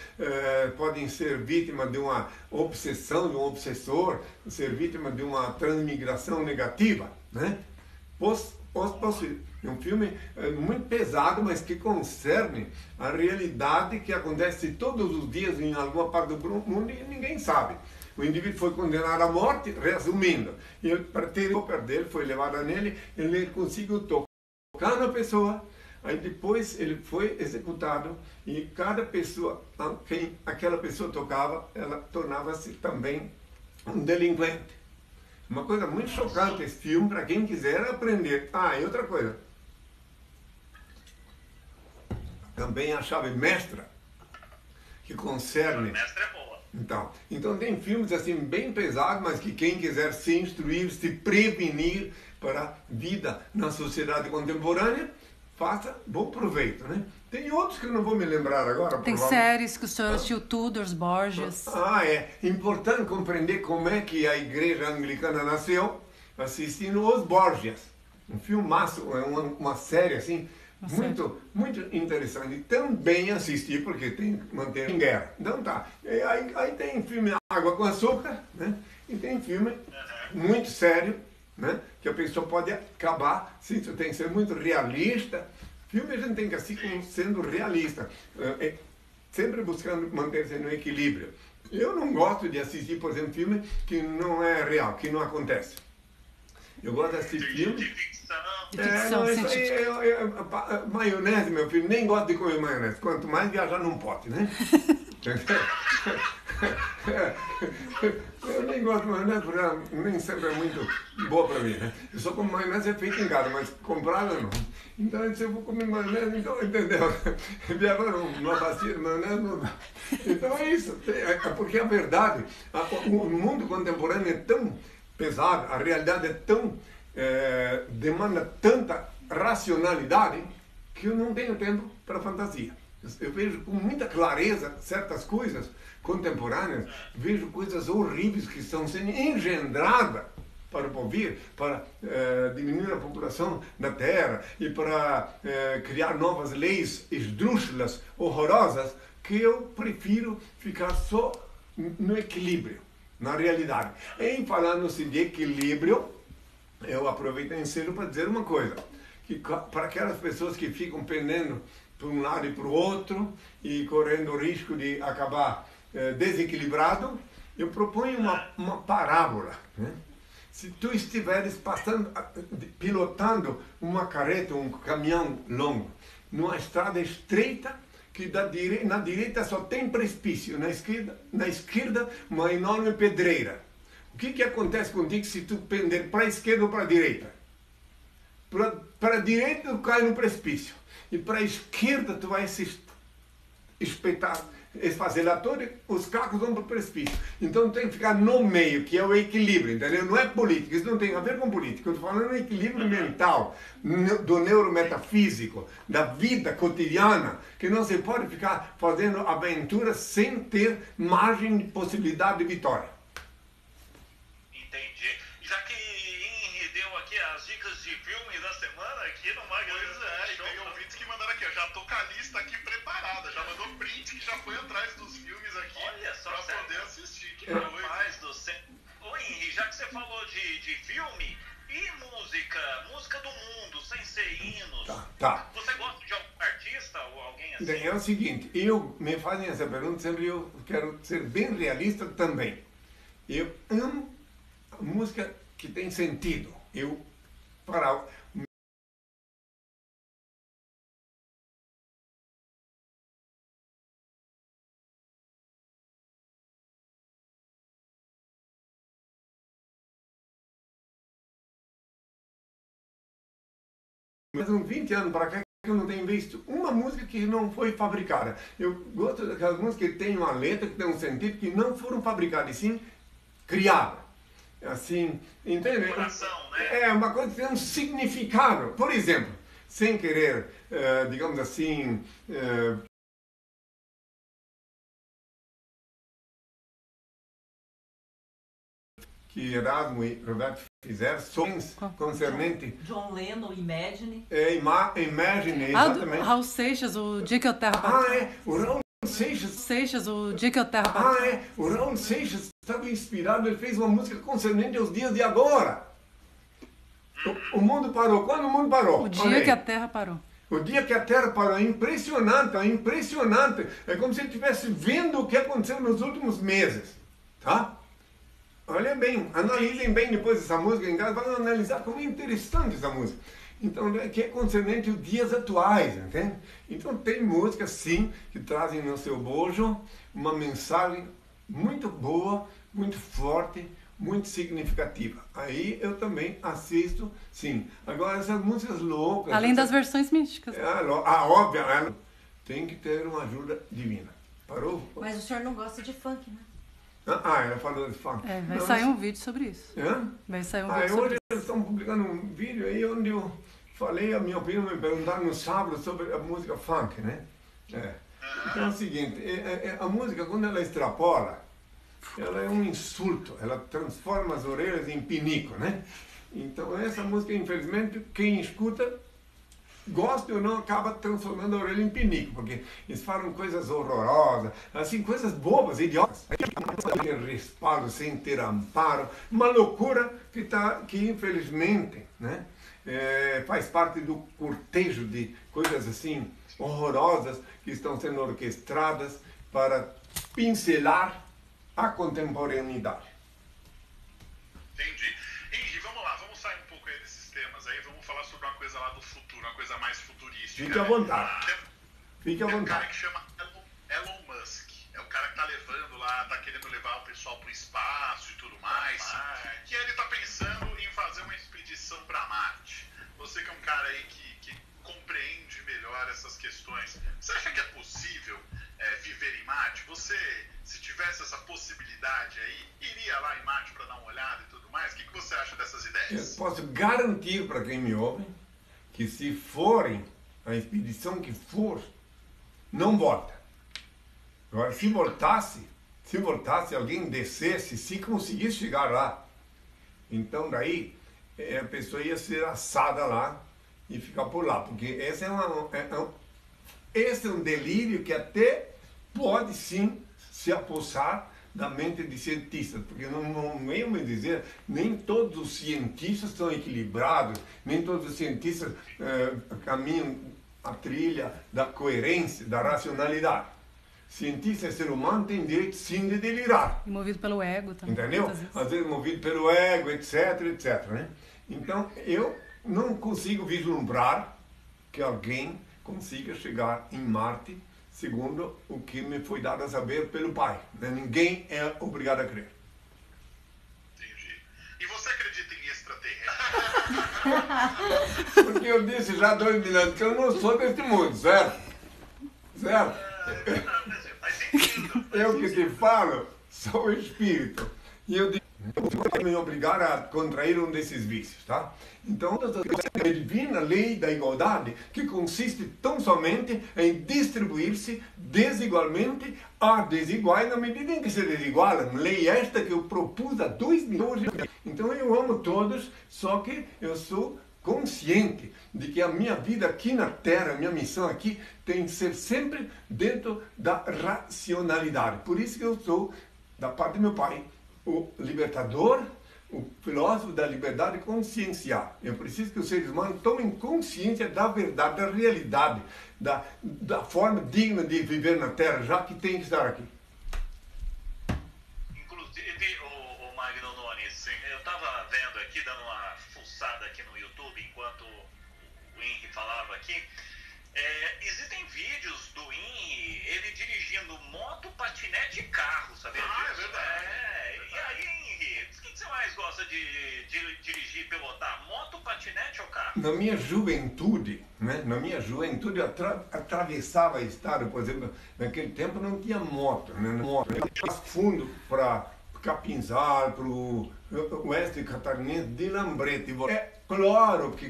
podem ser vítimas de uma obsessão, de um obsessor, ser vítima de uma transmigração negativa, né? Possuídos. É um filme muito pesado, mas que concerne a realidade que acontece todos os dias em alguma parte do mundo e ninguém sabe. O indivíduo foi condenado à morte, resumindo, e para ter o poder dele, foi levado nele, ele conseguiu tocar na pessoa, aí depois ele foi executado e cada pessoa, quem aquela pessoa tocava, ela tornava-se também um delinquente. Uma coisa muito chocante esse filme, para quem quiser aprender. E outra coisa. Também a chave mestra, que concerne...
Mestra é boa.
Então tem filmes assim bem pesados, mas que quem quiser se instruir, se prevenir para a vida na sociedade contemporânea, faça bom proveito, né? Tem outros que eu não vou me lembrar agora.
Tem séries que o senhor assistiu, Tudors, Borgias.
É importante compreender como é que a igreja anglicana nasceu assistindo os Borgias. Um filmaço, uma série assim, muito interessante. E também assisti, porque tem que manter em guerra. Então aí tem filme Água com Açúcar, né? E tem filme muito sério, né? Que a pessoa pode acabar, sim, tem que ser muito realista. Filme a gente tem que assistir sendo realista, sempre buscando manter-se no equilíbrio. Eu não gosto de assistir, por exemplo, filme que não é real, que não acontece. Eu gosto de assistir filme...
De ficção.
Maionese, meu filho, nem gosto de comer maionese, quanto mais viajar num pote, né? Eu nem gosto de maionese, porque nem sempre é muito boa para mim, né? Eu só como maionese feita em casa, mas comprada não. Então, se eu vou comer maionese, então, entendeu? Viajar numa bacia de maionese não dá. Então é isso, porque a verdade, o mundo contemporâneo é tão pesado, a realidade é tão... demanda tanta racionalidade que eu não tenho tempo para fantasia. Eu vejo com muita clareza certas coisas contemporâneas, vejo coisas horríveis que estão sendo engendradas para o porvir, para diminuir a população da Terra e para criar novas leis esdrúxulas, horrorosas, que eu prefiro ficar só no equilíbrio, na realidade. Em falando-se de equilíbrio, eu aproveito o ensejo para dizer uma coisa, que para aquelas pessoas que ficam pendendo para um lado e para o outro e correndo o risco de acabar desequilibrado, eu proponho uma parábola, né? Se tu estiveres pilotando uma carreta, um caminhão longo, numa estrada estreita, que na direita só tem precipício, na esquerda uma enorme pedreira. O que acontece contigo se tu pender para a esquerda ou para a direita? Para a direita tu cai no precipício. E para a esquerda tu vai se espetar, esfazelar todo, os cacos vão para o precipício. Então tem que ficar no meio, que é o equilíbrio, entendeu? Não é política, isso não tem a ver com política. Eu estou falando do equilíbrio mental, do neurometafísico, da vida cotidiana, que não se pode ficar fazendo aventuras sem ter margem de possibilidade de vitória.
Entendi. Já que Henry deu aqui as dicas de filme da semana aqui no Magazine.
E tem ouvintes que mandaram aqui, eu já tô com a lista aqui preparada, já mandou print que já foi atrás dos filmes aqui.
Olha só,
pra poder assistir. Que
rapaz do céu. Ô Henry, já que você falou de filme, e música do mundo, sem ser hinos.
Tá.
Você gosta de algum artista ou alguém assim?
É o seguinte, me fazem essa pergunta, sempre eu quero ser bem realista também. Eu amo a música que tem sentido. Mas uns 20 anos para cá eu não tenho visto uma música que não foi fabricada. Eu gosto daquelas músicas que têm uma letra, que tem um sentido, que não foram fabricadas, e sim criadas. Assim, entende?
Coração, né?
É uma coisa que tem um significado. Por exemplo, sem querer, digamos assim, que Erasmo e Roberto fizeram, sons concernente...
John Lennon, Imagine.
Imagine, exatamente.
Raul Seixas, o dia que eu terra partiu.
O Raul Seixas,
o dia que eu terra partiu.
O Raul Seixas estava inspirado, ele fez uma música concernente aos dias de agora. O mundo parou. Quando o mundo parou?
O dia que a Terra parou.
O dia que a Terra parou. É impressionante, é impressionante. É como se ele estivesse vendo o que aconteceu nos últimos meses. Tá? Olha bem, analisem bem depois essa música em casa, vão analisar como é interessante essa música. Então, que é concernente aos dias atuais, entende? Então, tem músicas, sim, que trazem no seu bojo uma mensagem muito boa, muito forte, muito significativa. Aí eu também assisto, sim. Agora, essas músicas loucas...
Além das versões místicas.
Óbvio, tem que ter uma ajuda divina. Parou?
Mas o senhor não gosta de funk, né?
Ela falou de funk.
Vai sair um vídeo sobre isso. Vai sair um vídeo sobre
hoje eles estão publicando um vídeo aí onde eu falei a minha opinião, me perguntaram no sábado sobre a música funk, né? Então é o seguinte, a música, quando ela extrapola, ela é um insulto, ela transforma as orelhas em pinico, né? Então essa música, infelizmente, quem escuta, gosta ou não, acaba transformando a orelha em pinico, porque eles falam coisas horrorosas, assim, coisas bobas, idiotas, sem ter respaldo, sem ter amparo, uma loucura que infelizmente, né, faz parte do cortejo de coisas assim horrorosas que estão sendo orquestradas para pincelar a contemporaneidade.
Entendi. Henry, vamos lá, vamos sair um pouco aí desses temas aí, vamos falar sobre uma coisa lá do futuro, uma coisa mais futurística.
Fique à vontade. Fique à vontade.
Tem um cara que chama Elon Musk, é o cara que tá levando lá, tá querendo levar o pessoal pro espaço e tudo mais, e ele tá pensando em fazer uma expedição para Marte. Você que é um cara aí que compreende melhor essas questões, você acha que é possível viver em Marte? Você, se tivesse essa possibilidade aí, iria lá em Marte para dar uma olhada e tudo mais? O que você acha dessas ideias?
Eu posso garantir para quem me ouve que se forem, a expedição que for, não volta. Agora, se voltasse, alguém descesse, se conseguisse chegar lá, então daí a pessoa ia ser assada lá e ficar por lá, porque esse é um delírio que até pode sim se apossar da mente de cientistas, porque não venham me dizer, nem todos os cientistas são equilibrados, nem todos os cientistas caminham a trilha da coerência, da racionalidade. Cientista e ser humano tem direito sim de delirar.
E movido pelo ego também.
Entendeu? Às vezes movido pelo ego, etc, etc. Né? Então, eu não consigo vislumbrar que alguém consiga chegar em Marte, segundo o que me foi dado a saber pelo Pai. Né? Ninguém é obrigado a crer.
Entendi. E você acredita em extraterrestre?
Porque eu disse já há 2 mil anos que eu não sou deste mundo, certo? Certo? Eu que te falo, sou o espírito. E eu digo, eu me obrigar a contrair um desses vícios, tá? Então, a divina lei da igualdade, que consiste tão somente em distribuir-se desigualmente a desiguais na medida em que se desigualam. Lei esta que eu propus há 2 mil anos. Então, eu amo todos, só que eu sou consciente de que a minha vida aqui na Terra, a minha missão aqui, tem que ser sempre dentro da racionalidade. Por isso que eu sou, da parte do meu pai, o libertador o filósofo da liberdade conscienciar. Eu preciso que os seres humanos tomem consciência da verdade, da realidade, da forma digna de viver na Terra, já que tem que estar aqui.
Inclusive, o Magno Nunes, eu estava vendo aqui, dando uma fuçada aqui no YouTube, enquanto o Henry falava aqui, existem vídeos do Henry, ele dirigindo moto, patinete e carro, sabia disso?
É verdade.
E aí, Henry, o que você mais gosta de dirigir, pilotar? Moto, patinete ou carro?
Na minha juventude, né? Eu atravessava estado, por exemplo, naquele tempo não tinha moto, né? Eu tinha fundo para Capinzal, para o oeste catarinense, de Lambrete. É claro que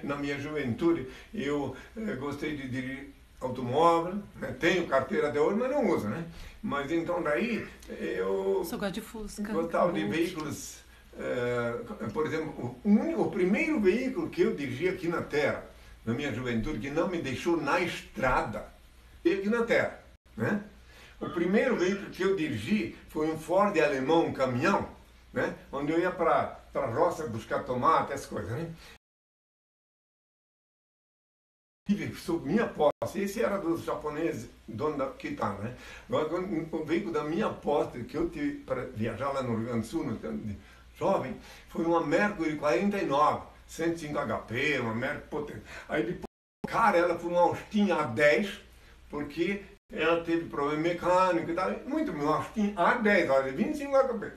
na minha juventude eu gostei de dirigir automóvel, né? Tenho carteira até hoje, mas não uso, né? Mas então daí eu
Só gosto de Fusca.
gostava de veículos, por exemplo, o primeiro veículo que eu dirigi aqui na Terra, na minha juventude, que não me deixou na estrada, veio aqui na Terra, né? O primeiro veículo que eu dirigi foi um Ford alemão, um caminhão, né? Onde eu ia para a roça buscar tomate, essas coisas, né? Sob minha posse, esse era dos japoneses, dono da Kitano, né? Agora, o veículo da minha posse, que eu tive para viajar lá no Rio Grande do Sul, no tempo de jovem, foi uma Mercury 49, 105 HP, uma Mercury potente. Aí depois, cara, ela foi uma Austin A10, porque ela teve problema mecânico e tal, muito bem, uma Austin A10, olha, 25 HP.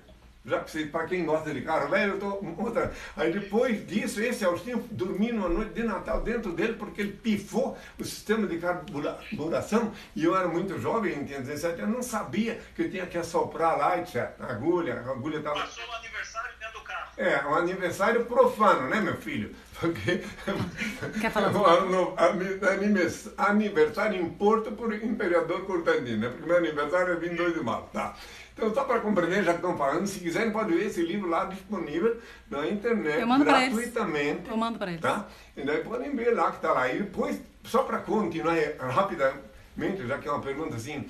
Já que para quem gosta de carro velho, eu estou mostrando. Aí depois disso, esse Austin dormi numa noite de Natal dentro dele porque ele pifou o sistema de carburação e eu era muito jovem, tinha 17 anos, não sabia que eu tinha que assoprar lá, etc. A agulha estava...
Passou o aniversário dentro do carro.
Um aniversário profano, né, meu filho? Porque
Quer falar
aniversário em Porto por Imperador Constantino, né? Porque meu aniversário é 22 de março, tá? Então, só para compreender, já que estão falando, se quiserem, pode ver esse livro lá disponível na internet, gratuitamente.
Eu mando para eles.
Tá? E daí podem ver lá que está lá. E depois, só para continuar rapidamente, já que é uma pergunta assim,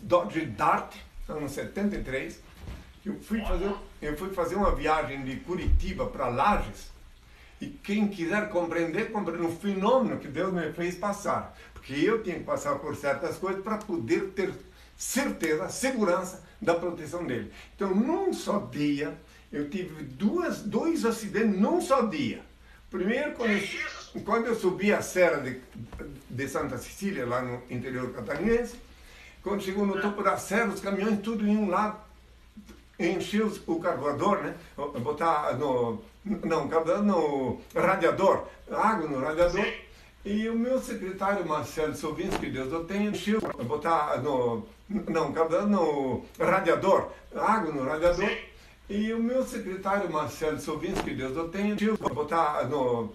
Dodge Dart, anos 73, que eu fui fazer uma viagem de Curitiba para Lages, e quem quiser compreender o fenômeno que Deus me fez passar, porque eu tinha que passar por certas coisas para poder ter certeza, segurança da proteção dele. Então, num só dia, eu tive dois acidentes num só dia. Primeiro, quando eu subi a serra de Santa Cecília, lá no interior catarinense, quando chegou no topo da serra, os caminhões tudo iam lá encher o carburador, né? Botar no radiador, água no radiador. Sim. E o meu secretário Marcelo Sovinski, Deus o tenha, encheu, botar no radiador, água no radiador. Sim. E o meu secretário Marcelo Sovinski, Deus o tenha, encheu, botar no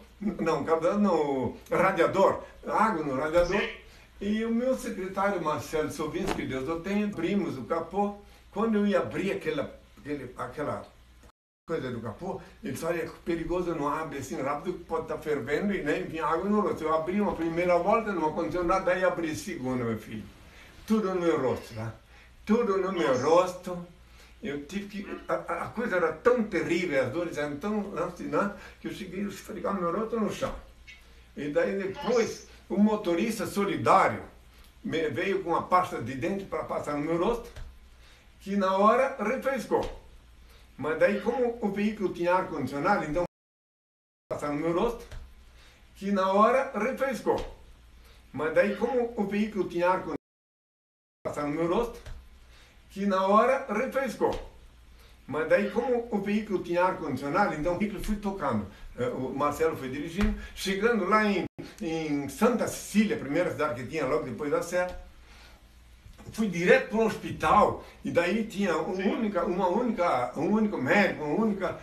radiador, água no radiador. Sim. E o meu secretário Marcelo Sovinski, Deus o tenha, abrimos o capô. Quando eu ia abrir aquela coisa do capô, ele disse, olha, é perigoso, não abre assim rápido, pode estar fervendo e nem vinha água no rosto. Eu abri uma primeira volta, não aconteceu nada, daí abri a segunda, meu filho. Tudo no meu rosto, tá? Tudo no meu rosto. Eu tive que... A coisa era tão terrível, as dores eram tão lastimantes, que eu cheguei a esfregar meu rosto no chão. E daí depois, o motorista solidário veio com uma pasta de dente para passar no meu rosto, que na hora refrescou. Mas daí, como o veículo tinha ar-condicionado, então passar no meu rosto, que na hora refrescou. Mas daí, como o veículo tinha ar-condicionado, passar no meu rosto, que na hora refrescou. Mas daí, como o veículo tinha ar-condicionado, então o veículo foi tocando. O Marcelo foi dirigindo, chegando lá em Santa Cecília, a primeira cidade que tinha logo depois da serra. Fui direto para o hospital e daí tinha um único médico, uma única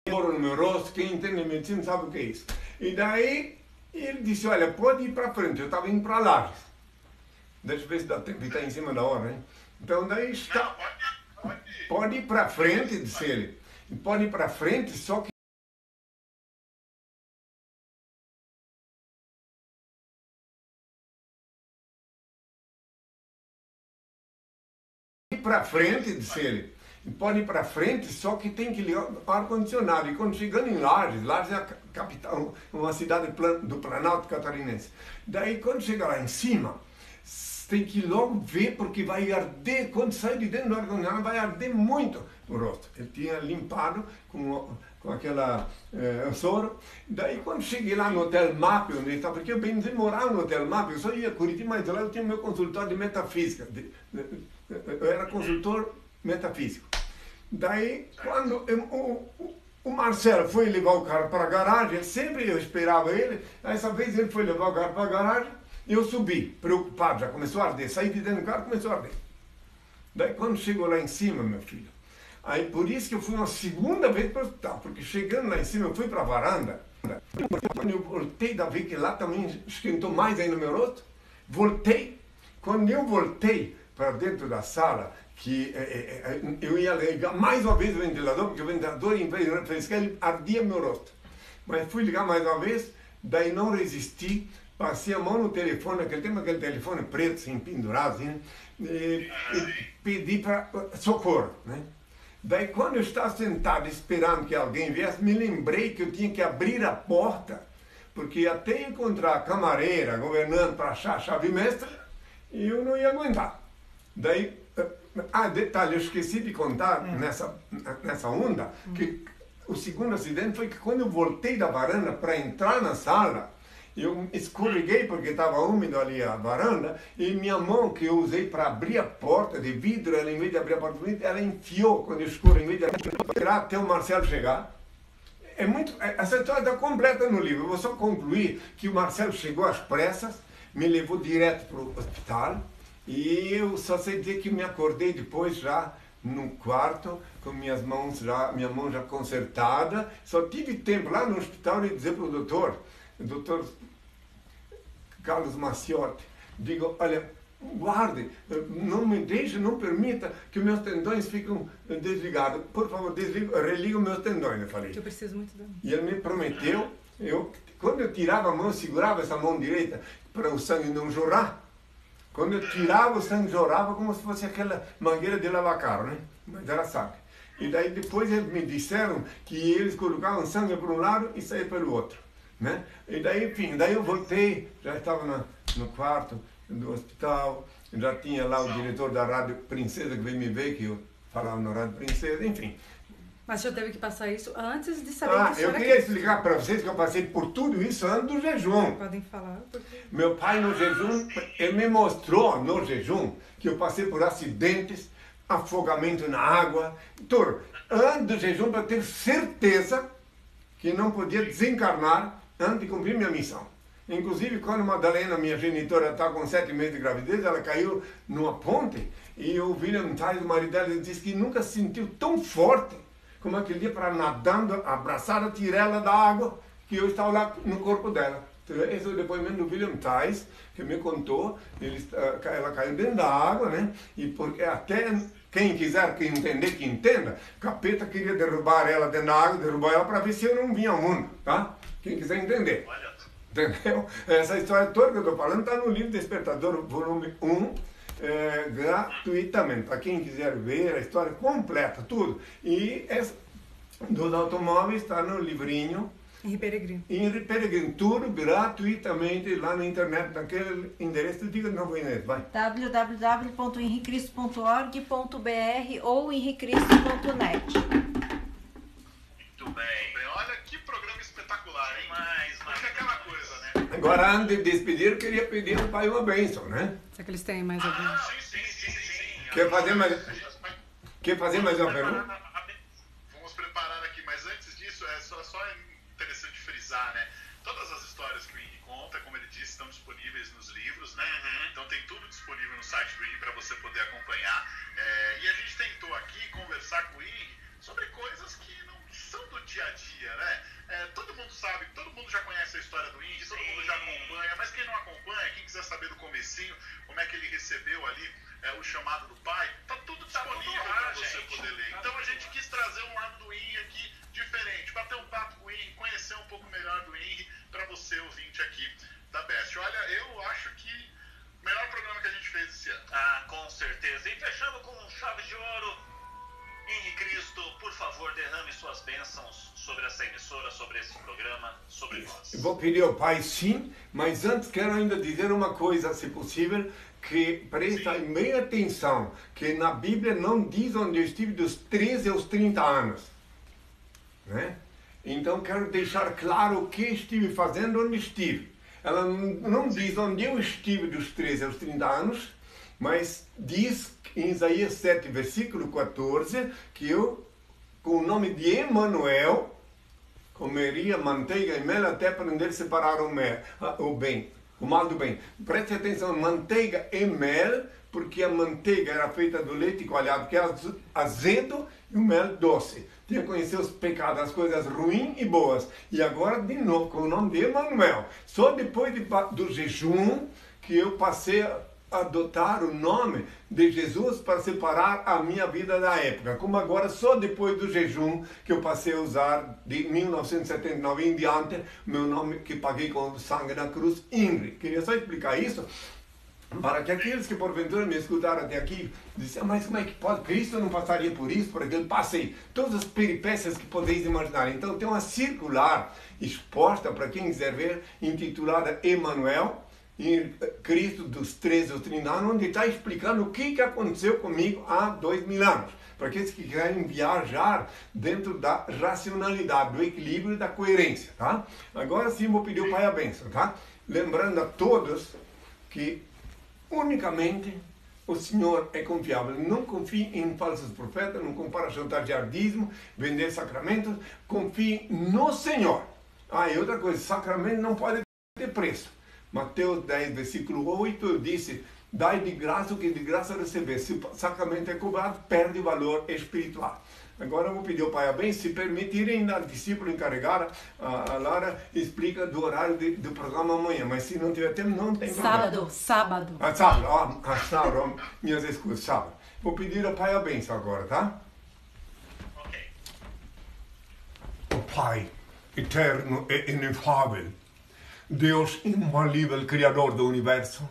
no meu rosto, quem entende medicina sabe o que é isso. E daí ele disse, olha, pode ir para frente, eu estava indo para Lages. Deixa eu ver se dá tempo de estar em cima da hora, hein? Então daí está... Pode ir para frente, disse ele. Pode ir para frente, só que para frente, disse ele. Pode ir para frente, só que tem que ligar o ar-condicionado. E quando chegando em Lages é a capital, uma cidade do Planalto Catarinense. Daí quando chega lá em cima, tem que logo ver, porque vai arder, quando sai de dentro do ar-condicionado vai arder muito o rosto. Ele tinha limpado com aquela soro. Daí quando cheguei lá no Hotel MAP, onde ele estava, porque eu bem morava no Hotel MAP, eu só ia a Curitiba, mas lá eu tinha o meu consultório de metafísica. Eu era consultor metafísico. Daí, quando o Marcelo foi levar o carro para a garagem, sempre eu esperava ele, dessa vez ele foi levar o carro para a garagem, e eu subi, preocupado, já começou a arder, saí de dentro do carro, começou a arder. Daí quando chegou lá em cima, meu filho, aí por isso que eu fui uma segunda vez para o hospital, porque chegando lá em cima, eu fui para a varanda, quando eu voltei da vez que lá também esquentou mais ainda no meu rosto, voltei, quando eu voltei para dentro da sala, que eu ia ligar mais uma vez o ventilador, porque o ventilador, em vez de refrescar, ele ardia meu rosto. Mas fui ligar mais uma vez, daí não resisti, passei a mão no telefone, naquele tempo, aquele telefone preto, assim, pendurado, assim, e pedi para socorro, né? Daí, quando eu estava sentado esperando que alguém viesse, me lembrei que eu tinha que abrir a porta, porque até encontrar a camareira, governante, para achar a chave mestra, eu não ia aguentar. Daí, detalhe, eu esqueci de contar nessa onda, que o segundo acidente foi que quando eu voltei da varanda para entrar na sala, eu escorreguei porque estava úmido ali a varanda, e minha mão que eu usei para abrir a porta de vidro, ela, em vez de abrir a porta de vidro, ela enfiou quando eu escorreguei, em vez de abrir até o Marcelo chegar. Essa história está completa no livro. Eu vou só concluir que o Marcelo chegou às pressas, me levou direto para o hospital, e eu só sei dizer que me acordei depois já no quarto, com minha mão já consertada. Só tive tempo lá no hospital de dizer para o doutor Carlos Maciotti, digo, olha, guarde, não me deixe, não permita que meus tendões fiquem desligados. Por favor, religa os meus tendões, eu falei.
Eu preciso muito da...
E ele me prometeu, quando eu tirava a mão, eu segurava essa mão direita para o sangue não jorrar. Quando eu tirava, o sangue jorrava como se fosse aquela mangueira de lavar carro, né? Mas era sangue. E daí depois eles me disseram que eles colocavam sangue por um lado e saía pelo outro, né? E daí, enfim, daí eu voltei, já estava no quarto do hospital, já tinha lá o diretor da Rádio Princesa que veio me ver, que eu falava na Rádio Princesa, enfim.
Mas o senhor teve que passar isso antes de saber que
eu queria explicar para vocês que eu passei por tudo isso antes do jejum.
Podem falar, porque...
Meu pai no jejum, ele me mostrou no jejum que eu passei por acidentes, afogamento na água, tudo. Antes do jejum, para ter certeza que não podia desencarnar antes de cumprir minha missão. Inclusive, quando a Madalena, minha genitora, estava com 7 meses de gravidez, ela caiu numa ponte, e o William Tais, o marido dela, disse que nunca se sentiu tão forte como aquele dia, para nadando, abraçar a tirela da água, que eu estava lá no corpo dela. Então, esse é o depoimento do William Tais, que me contou, ela caiu dentro da água, né? E porque até quem quiser que entender, que entenda, Capeta queria derrubar ela dentro da água, derrubar ela para ver se eu não vinha ao mundo, tá? Quem quiser entender. Entendeu? Essa história toda que eu estou falando está no livro Despertador, volume 1, gratuitamente, para quem quiser ver a história completa, tudo. E dos automóveis está no livrinho
Henri Peregrino.
Henri Peregrino, tudo gratuitamente lá na internet, naquele endereço. Diga de novo o endereço, vai.
www.henricristo.org.br ou henricristo.net.
Muito bem.
Olha que programa espetacular, hein?
Mas
Porque é aquela coisa, né?
Agora, antes de despedir, eu queria pedir ao pai uma bênção, né?
Será que eles têm mais algum?
Sim.
Quer fazer mais uma pergunta?
Vamos preparar aqui, mas antes disso, é só interessante frisar, né? Todas as histórias que o Henri conta, como ele disse, estão disponíveis nos livros, né? Então tem tudo disponível no site do Henri para você poder acompanhar. E a gente tentou aqui conversar com o Henri sobre coisas que não são do dia a dia, né? Todo mundo sabe, todo mundo já conhece a história do Henri, todo mundo já acompanha, mas quem não acompanha, quem quiser saber do comecinho, como é que ele recebeu ali o chamado do pai, tá tudo disponível para você poder ler.
bênçãos sobre essa emissora, sobre esse programa, sobre nós.
Eu vou pedir ao Pai sim, mas antes quero ainda dizer uma coisa, se possível, que presta bem atenção, que na Bíblia não diz onde eu estive dos 13 aos 30 anos. Né? Então quero deixar claro o que estive fazendo, onde estive. Ela não diz onde eu estive dos 13 aos 30 anos, mas diz em Isaías 7, versículo 14, que eu, com o nome de Emanuel, comeria manteiga e mel até aprender a separar o mal do bem. Preste atenção, manteiga e mel, porque a manteiga era feita do leite coalhado, que é azedo, e o mel doce. Tinha que conhecer os pecados, as coisas ruins e boas. E agora, de novo, com o nome de Emanuel. Só depois do jejum que eu passei a adotar o nome de Jesus para separar a minha vida da época. Como agora, só depois do jejum que eu passei a usar, de 1979 em diante, meu nome que paguei com sangue na cruz, Ingrid. Queria só explicar isso, para que aqueles que porventura me escutaram até aqui, disseram, mas como é que pode? Cristo não passaria por isso, por aquilo? Passei todas as peripécias que podeis imaginar. Então tem uma circular exposta para quem quiser ver, intitulada Emanuel, em Cristo dos 13 aos 30 anos, onde está explicando o que aconteceu comigo há 2000 anos. Para aqueles que querem viajar dentro da racionalidade, do equilíbrio e da coerência, tá? Agora sim vou pedir o Pai a bênção, tá? Lembrando a todos que unicamente o Senhor é confiável. Não confie em falsos profetas, não compara chantageardismo, vender sacramentos. Confie no Senhor. E outra coisa, sacramento não pode ter preço. Mateus 10, versículo 8, eu disse, dai de graça o que de graça receber. Se o sacramento é cobrado, perde o valor espiritual. Agora eu vou pedir ao Pai a bênção, se permitirem, a discípula encarregada, a Lara, explica do horário do programa amanhã, mas se não tiver tempo, não tem problema.
Sábado.
Sábado, minhas escusas, sábado. Vou pedir ao Pai a bênção agora, tá?
Ok.
O Pai, eterno e inefável, Deus infalível, Criador do Universo,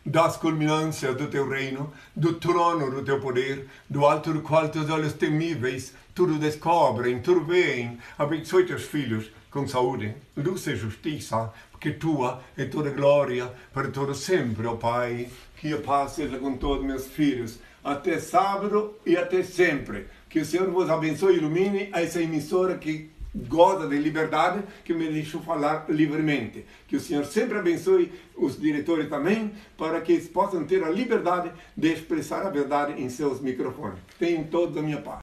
das culminâncias do teu reino, do trono do teu poder, do alto do qual teus olhos temíveis tudo descobrem, tudo veem. Abençoe teus filhos com saúde, luz e justiça, porque tua é toda glória para todo sempre, ó Pai. Que a paz seja com todos meus filhos, até sábado e até sempre. Que o Senhor vos abençoe e ilumine essa emissora que goza de liberdade, que me deixou falar livremente. Que o Senhor sempre abençoe os diretores também, para que eles possam ter a liberdade de expressar a verdade em seus microfones. Tenham todos a minha paz.